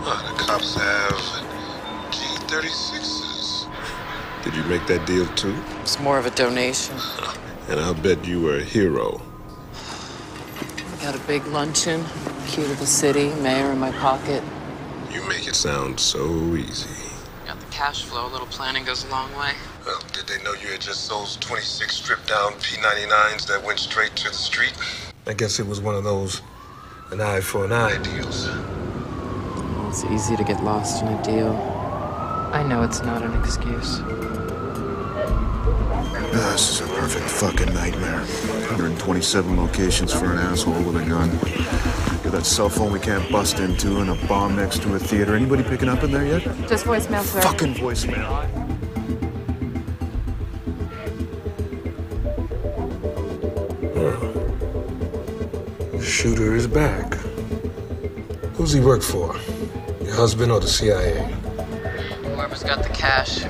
The cops have G36s. Did you make that deal too? It's more of a donation. And I'll bet you were a hero. Got a big luncheon, key to the city, mayor in my pocket. You make it sound so easy. Got the cash flow, a little planning goes a long way. Well, did they know you had just sold 26 stripped-down P99s that went straight to the street? I guess it was one of those an eye for an eye deals. Well, it's easy to get lost in a deal. I know it's not an excuse. This is a perfect fucking nightmare. 127 locations for an asshole with a gun. Got that cell phone we can't bust into and a bomb next to a theater. Anybody picking up in there yet? Just voicemail, sir. Fucking voicemail. Shooter is back. Who's he work for? Your husband or the CIA? Whoever's got the cash.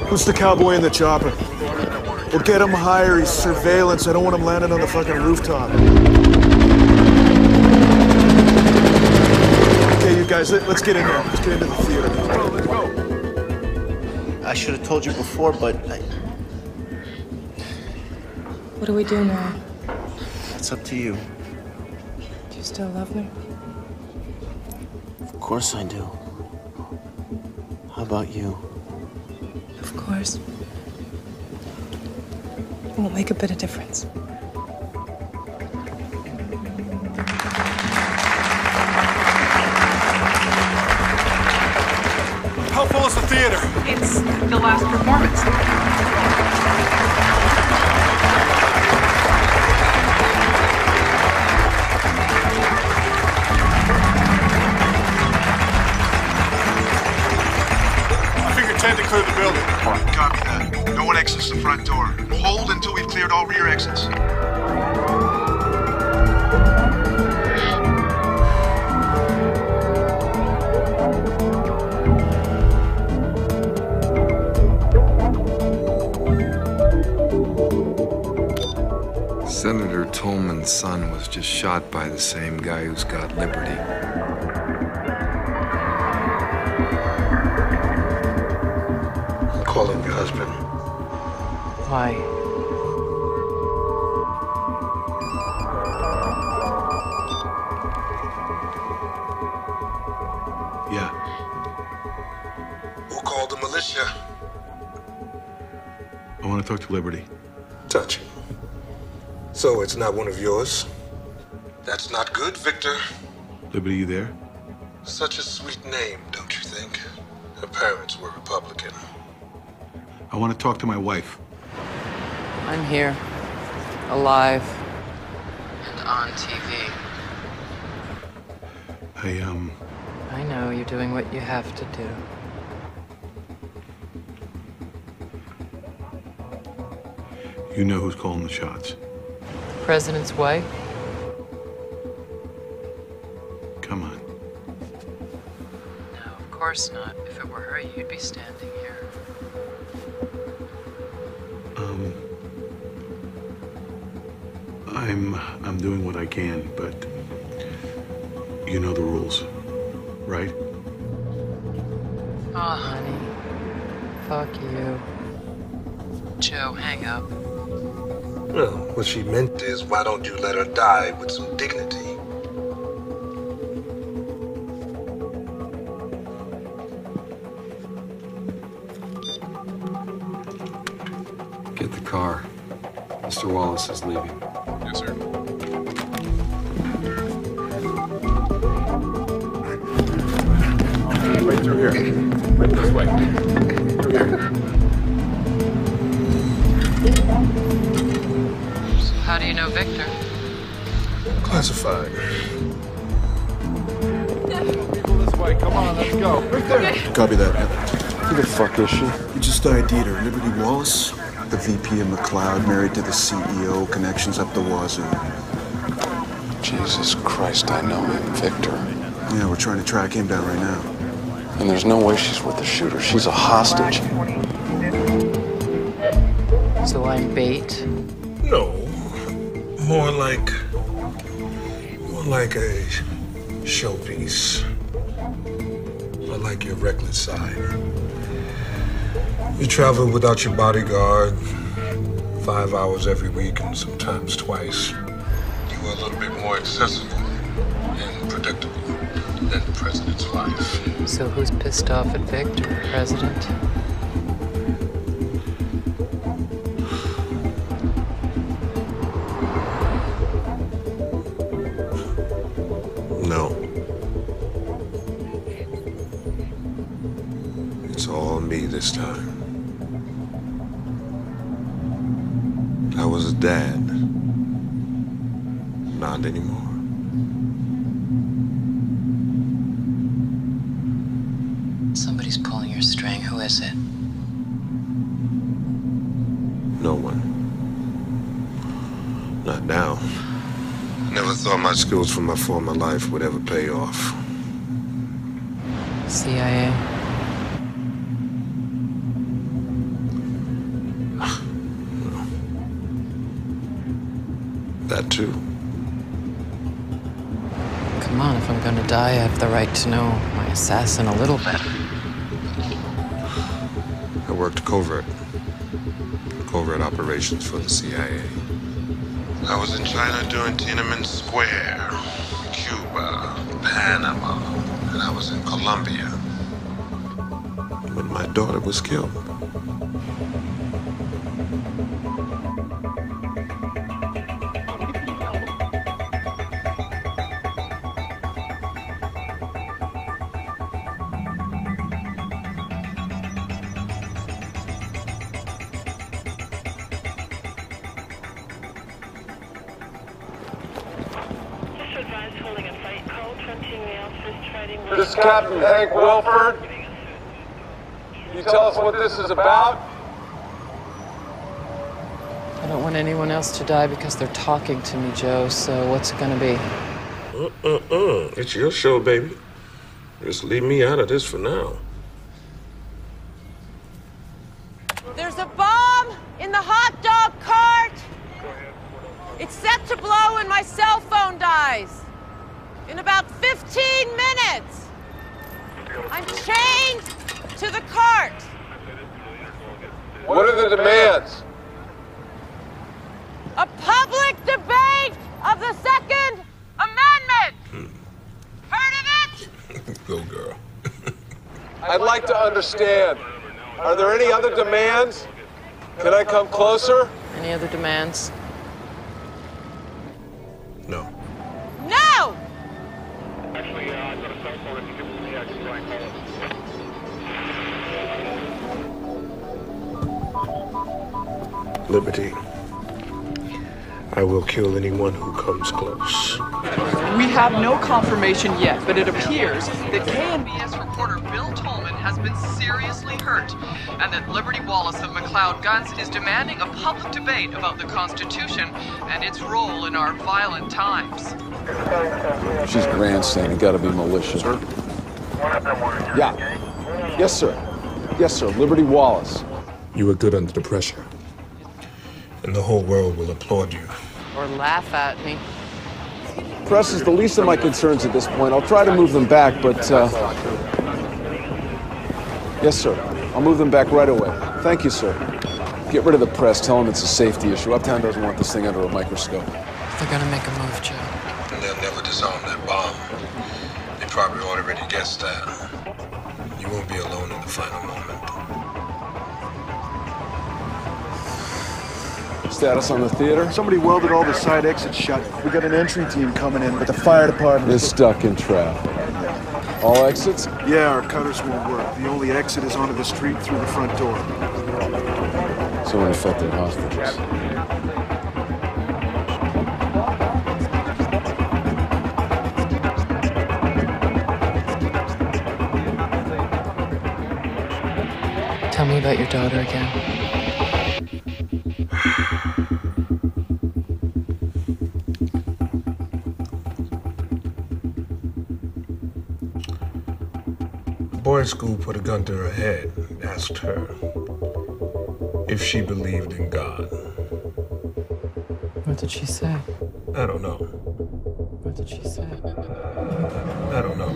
Who's the cowboy in the chopper? We'll get him higher. He's surveillance. I don't want him landing on the fucking rooftop. Okay, you guys, let's get in there. Let's get into the theater. Let's go. I should have told you before, but What do we do now? it's up to you. Do you still love me? Of course I do. How about you? Of course. It won't make a bit of difference. How full is the theater? It's the last performance. I figured 10 to clear the building. Copy that. No one exits the front door. Hold until we've cleared all rear exits. Senator Tolman's son was just shot by the same guy who's got Liberty. I'm calling your husband. Why? Yeah. Who called the militia? I want to talk to Liberty. Touching. So it's not one of yours? That's not good, Victor. Liberty, you there? Such a sweet name, don't you think? Her parents were Republican. I want to talk to my wife. I'm here. Alive. And on TV. I I know you're doing what you have to do. You know who's calling the shots. President's wife? Come on. No, of course not. If it were her, you'd be standing here. I'm doing what I can, but you know the rules, right? Oh, honey. Fuck you. Joe, hang up. Well, what she meant is, why don't you let her die with some dignity? Get the car. Mr. Wallace is leaving. Yes, sir. Right through here. Right this way. Through here. So how do you know Victor? Classified. People this way. Come on, let's go. Right there. Copy that. Who the fuck is she? You just ID'd her. Liberty Wallace, the VP of McLeod, married to the CEO, connections up the wazoo. Jesus Christ, I know him, Victor. Yeah, we're trying to track him down right now. And there's no way she's with the shooter. She's a hostage. So I'm bait? No. More like a showpiece. I like your reckless side. You travel without your bodyguard 5 hours every week and sometimes twice. You were a little bit more accessible and predictable than the president's wife. So who's pissed off at Victor, the president? No. It's all me this time. I was a dad. Not anymore. Somebody's pulling your string. Who is it? No one. Not now. Never thought my skills from my former life would ever pay off. CIA? That too. Come on, if I'm gonna die, I have the right to know my assassin a little better. I worked covert operations for the CIA. I was in China during Tiananmen Square, Cuba, Panama, and I was in Colombia. When my daughter was killed. This is Captain Hank Wilford. Can you tell us what this is about? I don't want anyone else to die because they're talking to me, Joe, so what's it gonna be? It's your show, baby. Just leave me out of this for now. There's a bomb in the hot dog cart. It's set to blow when my cell phone dies. In about 15 minutes. I'm chained to the cart. What are the demands? A public debate of the Second Amendment. Heard of it? Go, girl. I'd like to understand. Are there any other demands? Can I come closer? Any other demands? No. No! Liberty. I will kill anyone who comes close. We have no confirmation yet, but it appears that KNBS reporter Bill Tolman has been seriously hurt, and that Liberty Wallace of McLeod Guns is demanding a public debate about the Constitution and its role in our violent times. She's grandstanding. Gotta be malicious. Sir? Yeah. Yes, sir. Yes, sir. Liberty Wallace. You were good under the pressure. And the whole world will applaud you. Or laugh at me. Press is the least of my concerns at this point. I'll try to move them back, but, Yes, sir. I'll move them back right away. Thank you, sir. Get rid of the press. Tell them it's a safety issue. Uptown doesn't want this thing under a microscope. They're gonna make a move, Joe. And they'll never disarm that bomb. They probably already guessed that. You won't be alone in the final moment. Status on the theater? Somebody welded all the side exits shut. We got an entry team coming in, but the fire department is stuck in traffic. All exits? Yeah, our cutters won't work. The only exit is onto the street through the front door. So infected hostages. Tell me about your daughter again. Boy at school put a gun to her head and asked her if she believed in God. What did she say? I don't know. What did she say? I don't know.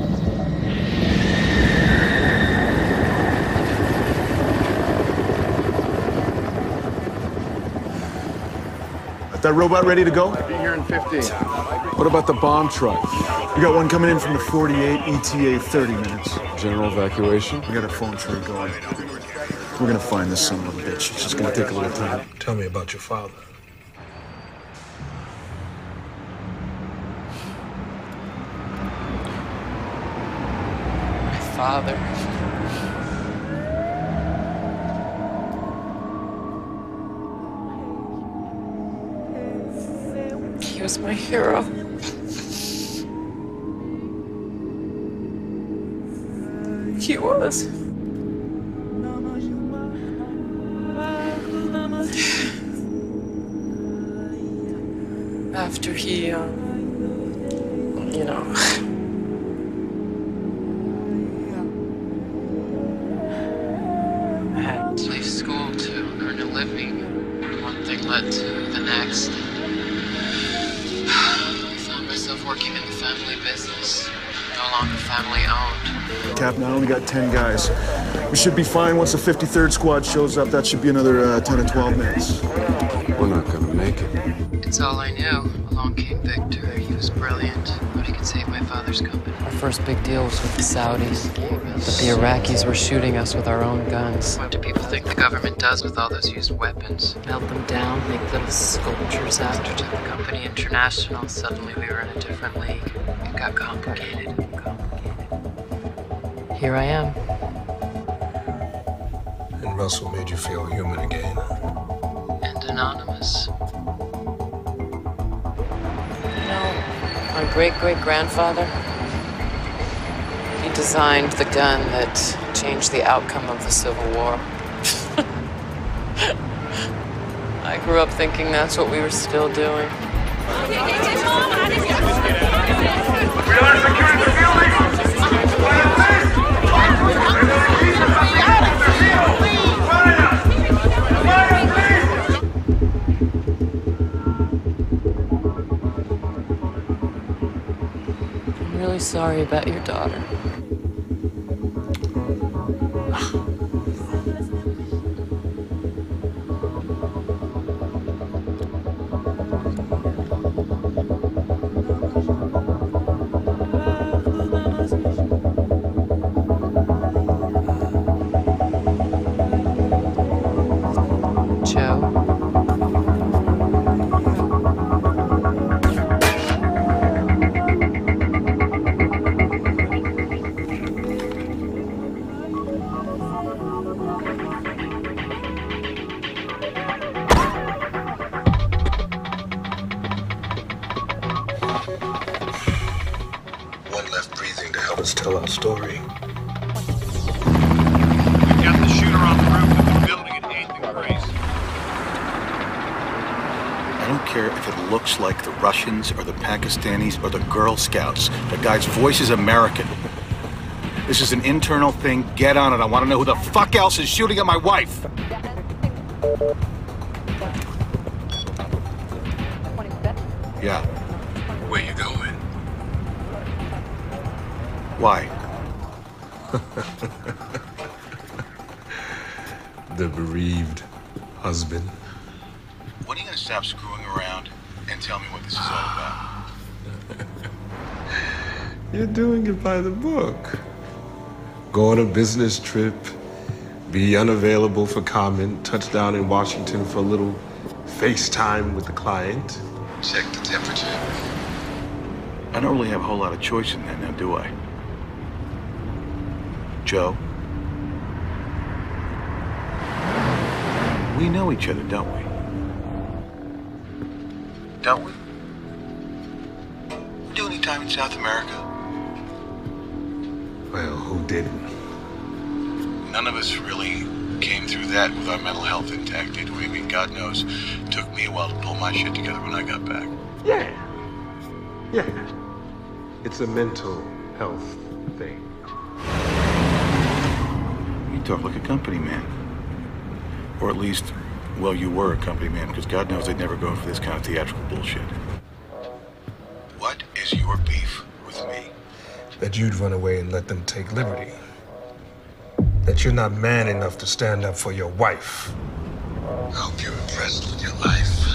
Is that robot ready to go? Be here in 15. What about the bomb truck? We got one coming in from the 48, ETA 30 minutes. General evacuation? We got a phone tree going. We're gonna find this son of a bitch. It's just gonna take a little time. Tell me about your father. My father. He was my hero. He was. After he, you know. I had to leave school to earn a living. One thing led to the next. I found myself working in the family business, no longer family owned. Captain, I only got 10 guys. We should be fine once the 53rd squad shows up. That should be another 10 or 12 minutes. We're not gonna make it. It's all I knew. Along came Victor. He was brilliant. Thought he could save my father's company. Our first big deal was with the Saudis. But the Iraqis were shooting us with our own guns. What do people think the government does with all those used weapons? Melt them down, make little sculptures after to the company international. Suddenly we were in a different league. It got complicated. Here I am. And Russell made you feel human again. And anonymous. You know, my great-great-grandfather, He designed the gun that changed the outcome of the Civil War. I grew up thinking that's what we were still doing. I'm really sorry about your daughter. Let's tell our story. We've got the shooter on the roof of the building at 8th and Grace. I don't care if it looks like the Russians or the Pakistanis or the Girl Scouts. The guy's voice is American. This is an internal thing. Get on it. I want to know who the fuck else is shooting at my wife. Yeah. Where you going? Why? The bereaved husband. When are you going to stop screwing around and tell me what this is all about? You're doing it by the book. Go on a business trip, be unavailable for comment, touch down in Washington for a little FaceTime with the client. Check the temperature. I don't really have a whole lot of choice in that now, do I? Joe? We know each other, don't we? Don't we? Do any time in South America? Well, who didn't? None of us really came through that with our mental health intact, did we? I mean, God knows, it took me a while to pull my shit together when I got back. Yeah. It's a mental health thing. You talk like a company man. Or at least, well, you were a company man, because God knows they'd never go for this kind of theatrical bullshit. What is your beef with me? That you'd run away and let them take liberty. That you're not man enough to stand up for your wife. I hope you're impressed with your life.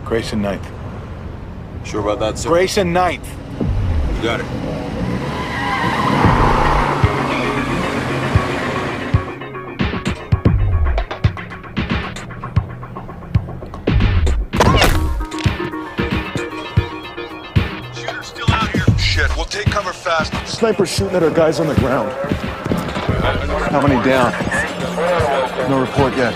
Grace and Ninth. Sure about that, sir? Grace and Ninth. You got it. Shooter's still out here. Shit, we'll take cover fast. Sniper's shooting at our guys on the ground. How many down? No report yet.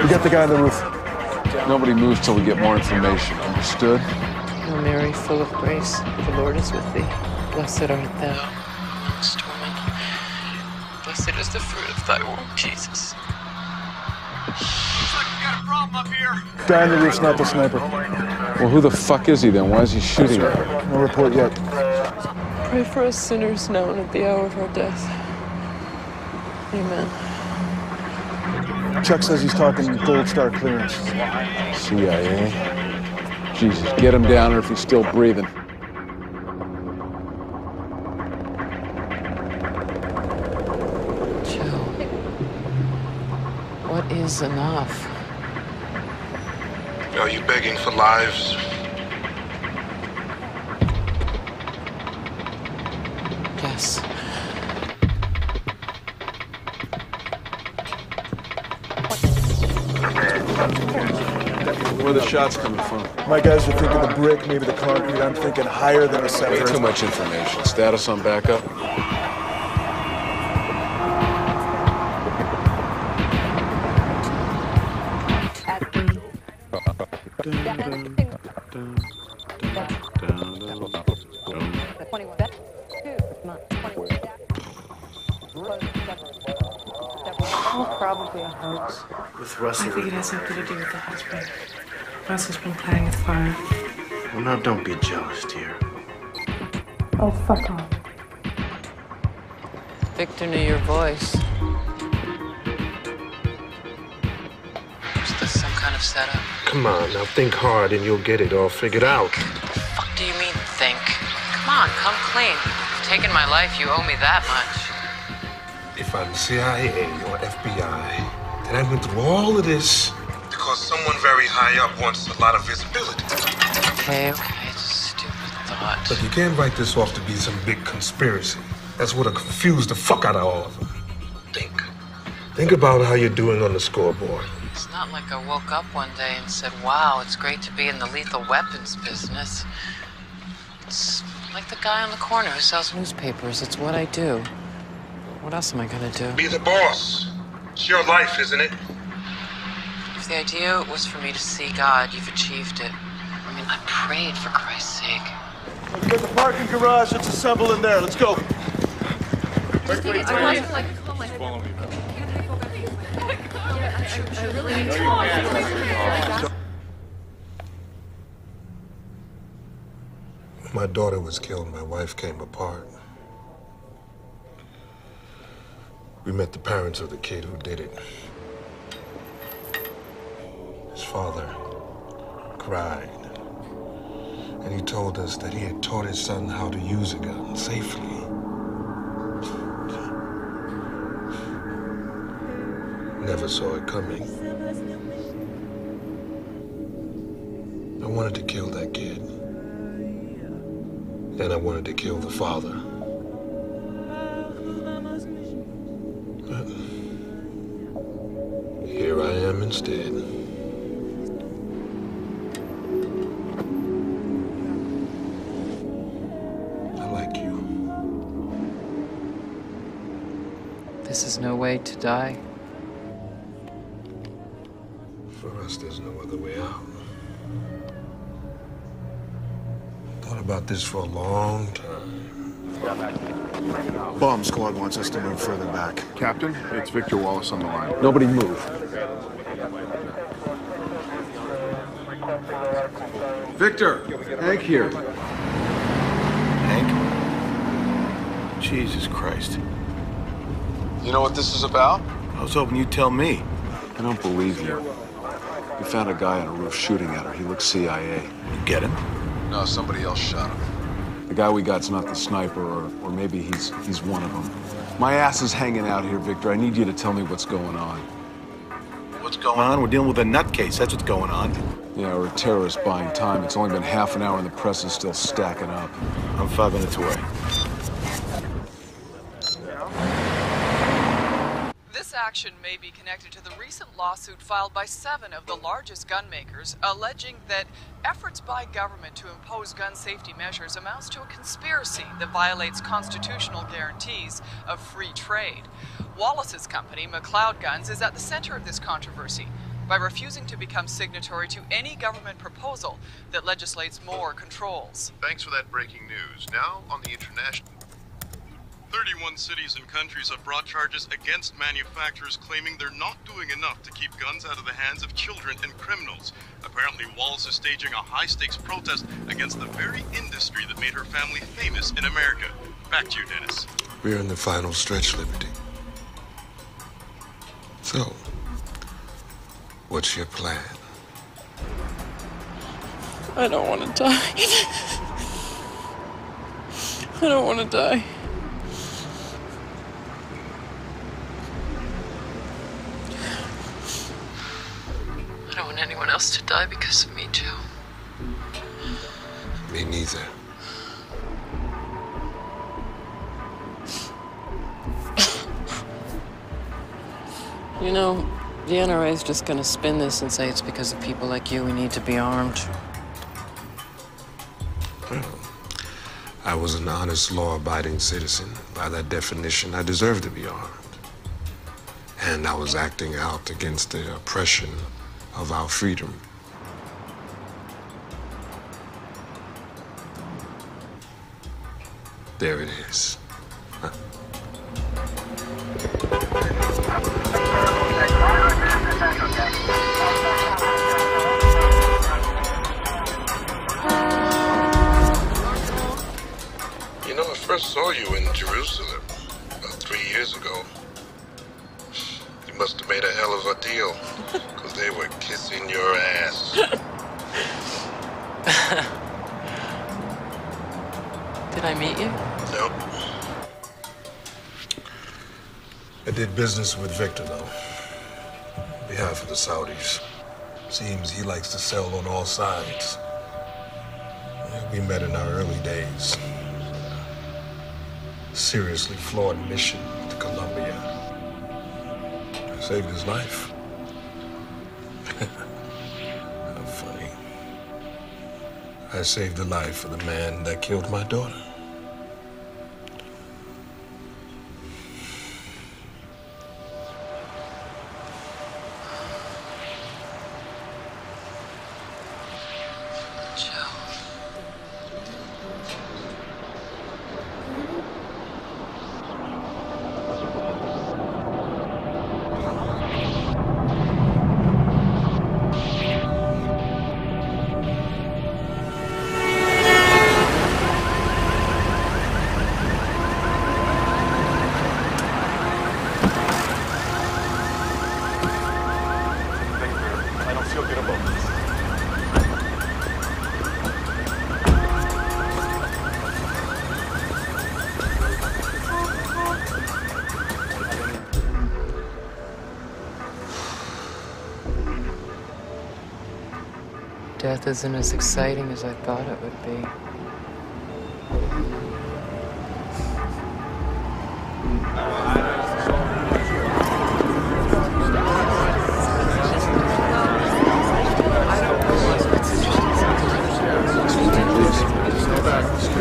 We got the guy on the roof. Nobody moves till we get more information. Understood? Hail Mary, full of grace, the Lord is with thee. Blessed art thou amongst women. Blessed is the fruit of thy womb, Jesus. Looks like we got a problem up here. Guy on the roof's not the sniper. Well, who the fuck is he then? Why is he shooting at her? No report yet. Pray for us sinners now and at the hour of our death. Amen. Chuck says he's talking Gold Star clearance. CIA? Jesus, get him down or if he's still breathing. Joe, what is enough? Are you begging for lives? Yes. Where are the shots coming from? My guys are thinking the brick, maybe the concrete. I'm thinking higher than a center. Way too much information. Status on backup? Oh, probably a hoax. With Russell. I think it has something to do with the husband. Russell's been playing with fire. Well, now don't be jealous, dear. Oh, fuck off. Victor knew your voice. Is this some kind of setup? Come on, now think hard and you'll get it all figured out. What do you mean, think? Come on, come clean. You've taken my life, you owe me that much. If I'm CIA or FBI, then I went through all of this because someone very high up wants a lot of visibility. Okay, it's a stupid thought. But you can't write this off to be some big conspiracy. That's what'll confuse the fuck out of all of them. Think about how you're doing on the scoreboard. It's not like I woke up one day and said, wow, it's great to be in the lethal weapons business. It's like the guy on the corner who sells newspapers. It's what I do. What else am I gonna do? Be the boss. It's your life, isn't it? If the idea was for me to see God, you've achieved it. I mean, I prayed, for Christ's sake. Let's get the parking garage. Let's assemble in there. Let's go. Follow me. When my daughter was killed, my wife came apart. We met the parents of the kid who did it. His father cried. And he told us that he had taught his son how to use a gun safely. Never saw it coming. I wanted to kill that kid. And I wanted to kill the father. But here I am instead. I like you. This is no way to die. For us, there's no other way out. Thought about this for a long time. Bomb squad wants us to move further back. Captain, it's Victor Wallace on the line. Nobody move. Victor, Hank here. Hank? Jesus Christ. You know what this is about? I was hoping you'd tell me. I don't believe you. We found a guy on a roof shooting at her. He looks CIA. You get him? No, somebody else shot him. The guy we got's not the sniper, or maybe he's one of them. My ass is hanging out here, Victor. I need you to tell me what's going on. What's going on? We're dealing with a nutcase. That's what's going on. Yeah, or a terrorist buying time. It's only been half an hour and the press is still stacking up. I'm 5 minutes away. This action may be connected to the recent lawsuit filed by 7 of the largest gun makers, alleging that efforts by government to impose gun safety measures amounts to a conspiracy that violates constitutional guarantees of free trade. Wallace's company, McLeod Guns, is at the center of this controversy by refusing to become signatory to any government proposal that legislates more controls. Thanks for that breaking news. Now on the international. 31 cities and countries have brought charges against manufacturers claiming they're not doing enough to keep guns out of the hands of children and criminals. Apparently, Wallace is staging a high-stakes protest against the very industry that made her family famous in America. Back to you, Dennis. We're in the final stretch, Liberty. So, what's your plan? I don't want to die. I don't want to die. I don't want anyone else to die because of me, Joe. Me neither. You know, the NRA is just gonna spin this and say it's because of people like you we need to be armed. Well, I was an honest, law-abiding citizen. By that definition, I deserve to be armed. And I was acting out against the oppression of our freedom. There it is. Huh. You know, I first saw you in Jerusalem about 3 years ago. You must have made a hell of a deal, because they were kissing your ass. Did I meet you? Nope. I did business with Victor, though, on behalf of the Saudis. Seems he likes to sell on all sides. We met in our early days. Seriously flawed mission to Colombia. I saved his life. How funny. I saved the life of the man that killed my daughter. Death isn't as exciting as I thought it would be.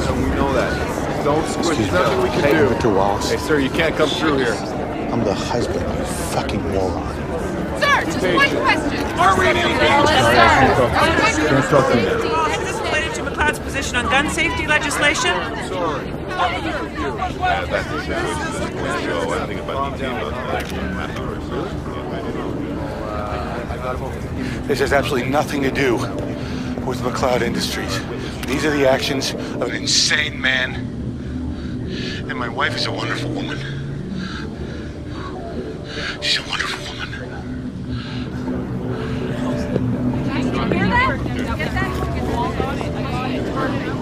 We know that. Don't squish. There's nothing we can do. Victor Wallace. Hey, sir, you can't come through here. I'm the husband, you fucking moron. Sir, just one question. Are we in any danger? Don't talk to me. Is this related to McLeod's position on gun safety legislation? Sorry. That's a show. I think about This has absolutely nothing to do with McLeod Industries. These are the actions of an insane man. And my wife is a wonderful woman. She's a wonderful woman.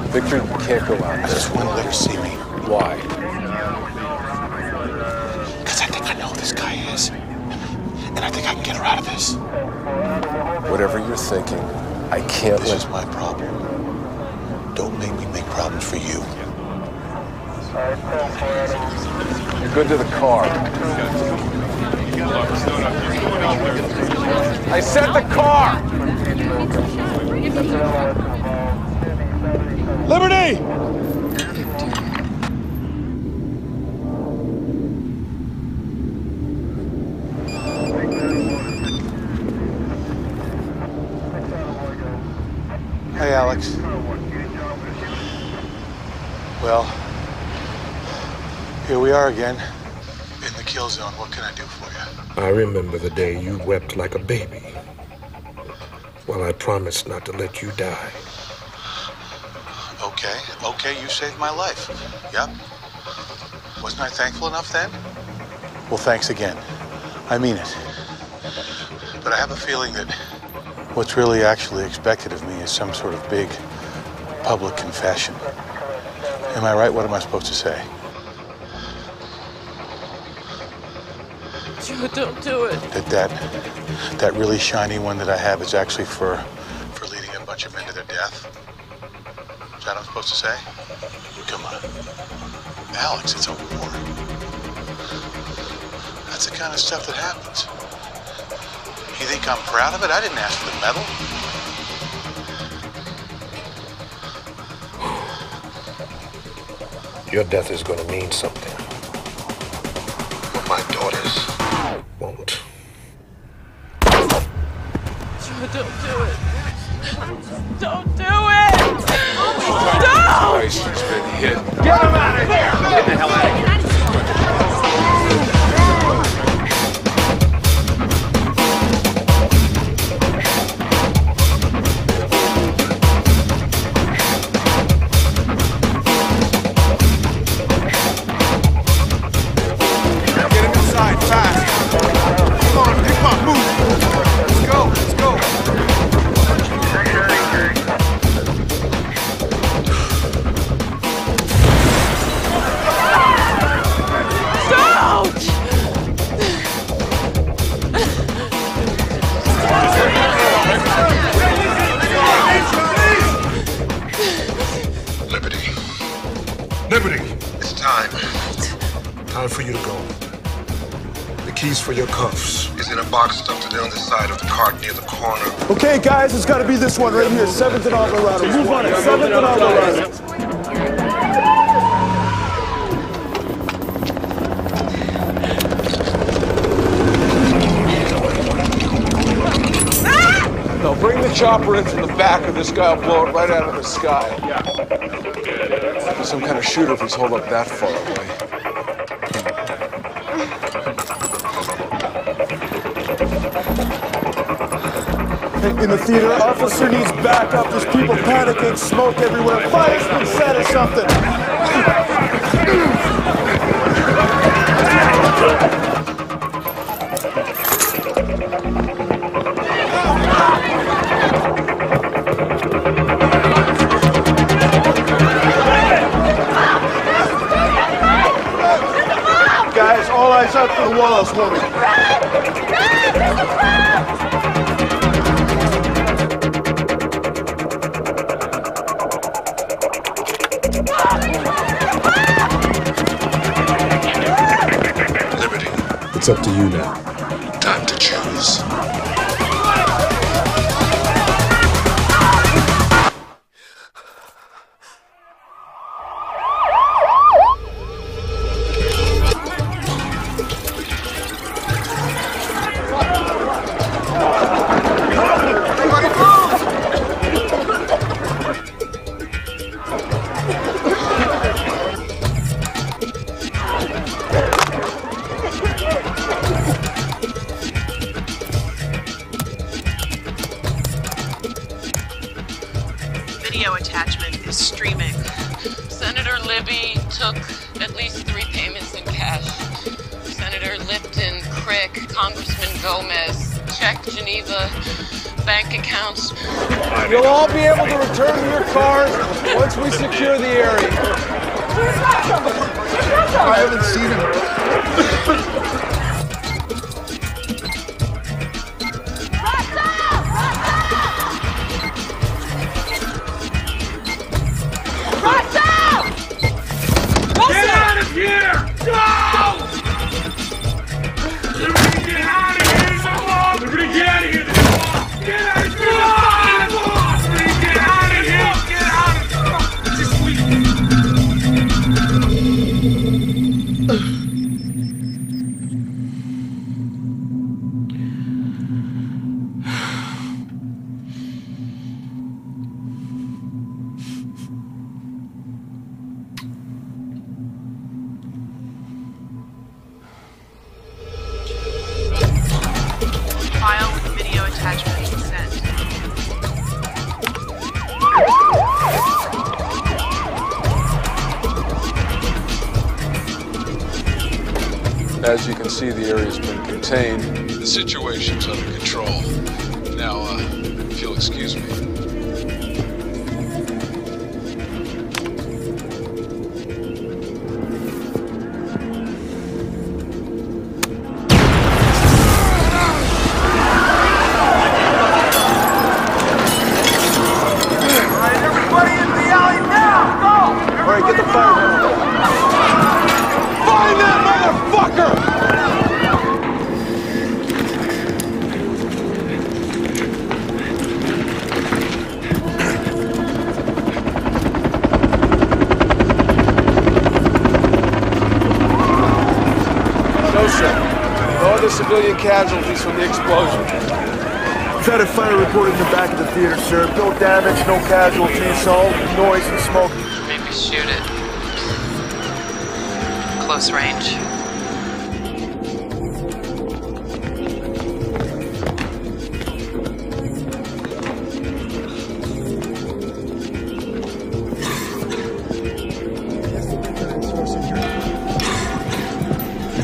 Victor can't go out. I just want to let her see me. Why? Because I think I know who this guy is. And I think I can get her out of this. Whatever you're thinking, I can't This is my problem. Don't make me make problems for you. You're good to the car. I said the car! Liberty! Hey, Alex. Well, here we are again. In the kill zone. What can I do for you? I remember the day you wept like a baby. Well, I promised not to let you die. Okay, you saved my life. Yep. Wasn't I thankful enough then? Well, thanks again. I mean it. But I have a feeling that what's really actually expected of me is some sort of big public confession. Am I right? What am I supposed to say? Joe, don't do it. That really shiny one that I have is actually for leading a bunch of men to their death? Is that what I'm supposed to say? Come on. Alex, it's a war. That's the kind of stuff that happens. You think I'm proud of it? I didn't ask for the medal. Your death is going to mean something. But my daughters won't. Joe, don't do it. Don't do it! Don't! Christ, he's been hit. Get him out of here! time for you to go. The keys for your cuffs. Is in a box tucked on the side of the cart near the corner. Okay, guys, it's got to be this one right here. 7th and Alvarado. Move on it. 7th and Alvarado. No, bring the chopper in from the back, or this guy will blow it right out of the sky. There's some kind of shooter if he's holed up that far away. In the theater, officer needs backup. There's people panicking, smoke everywhere. Fire's been set or something. Guys, all eyes up for the Wallace woman. Liberty, It's up to you now. time to choose. Video attachment is streaming. Senator Libby took at least 3 payments in cash. Senator Lipton, Crick, Congressman Gomez, check Geneva, bank accounts. You'll all be able to return to your cars once we secure the area. I haven't seen him. Get out of here! Go! Liberty, get out of here! Liberty, get out of here! Get out of here! Liberty, get out of here! Get out of here! Just File with video attachment sent. As you can see, the area's been contained. The situation's under control. Now, if you'll excuse me. everybody into the alley now! Go! All right, get the fireman. Find that motherfucker! No, sir. No other civilian casualties from the explosion. We've had a fire report in the back of the theater, sir. No damage, no casualties, all noise and smoke. Maybe shoot it. Close range.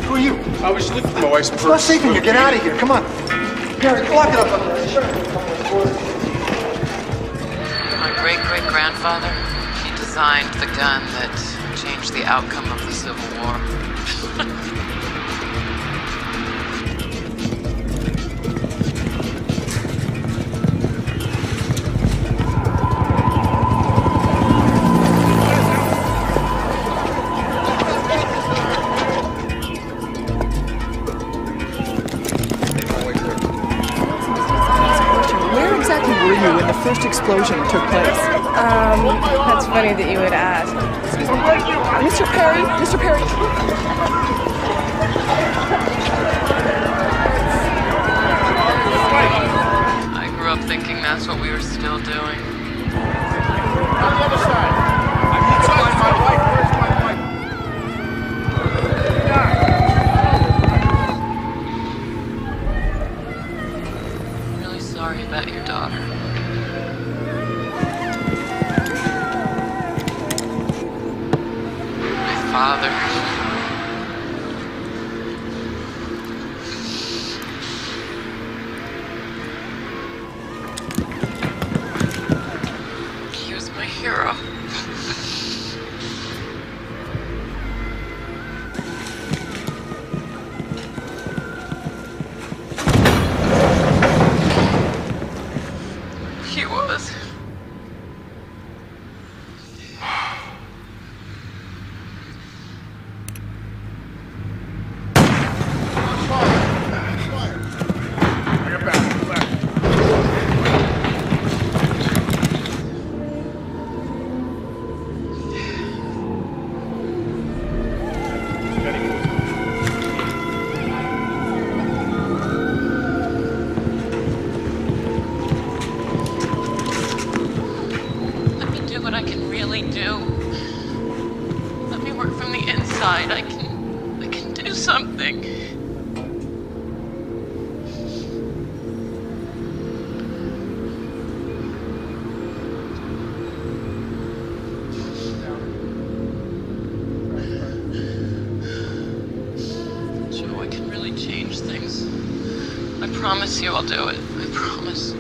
Who are you? I was looking for my wife's It's not safe in here. Get out of here. Come on. Gary, lock it up under there. Sure. My great-great-grandfather, he designed the gun that changed the outcome of the Civil War. alleged explosion took place? That's funny that you would ask. Excuse me. Mr. Perry? Mr. Perry? I grew up thinking that's what we were still doing. On the other side. I need to find my wife. Where's my wife? I'm really sorry about your daughter. My father. He was my hero. He was. Let me do what I can really do. Let me work from the inside. I can do something. Joe, I can really change things. I promise you I'll do it. I promise.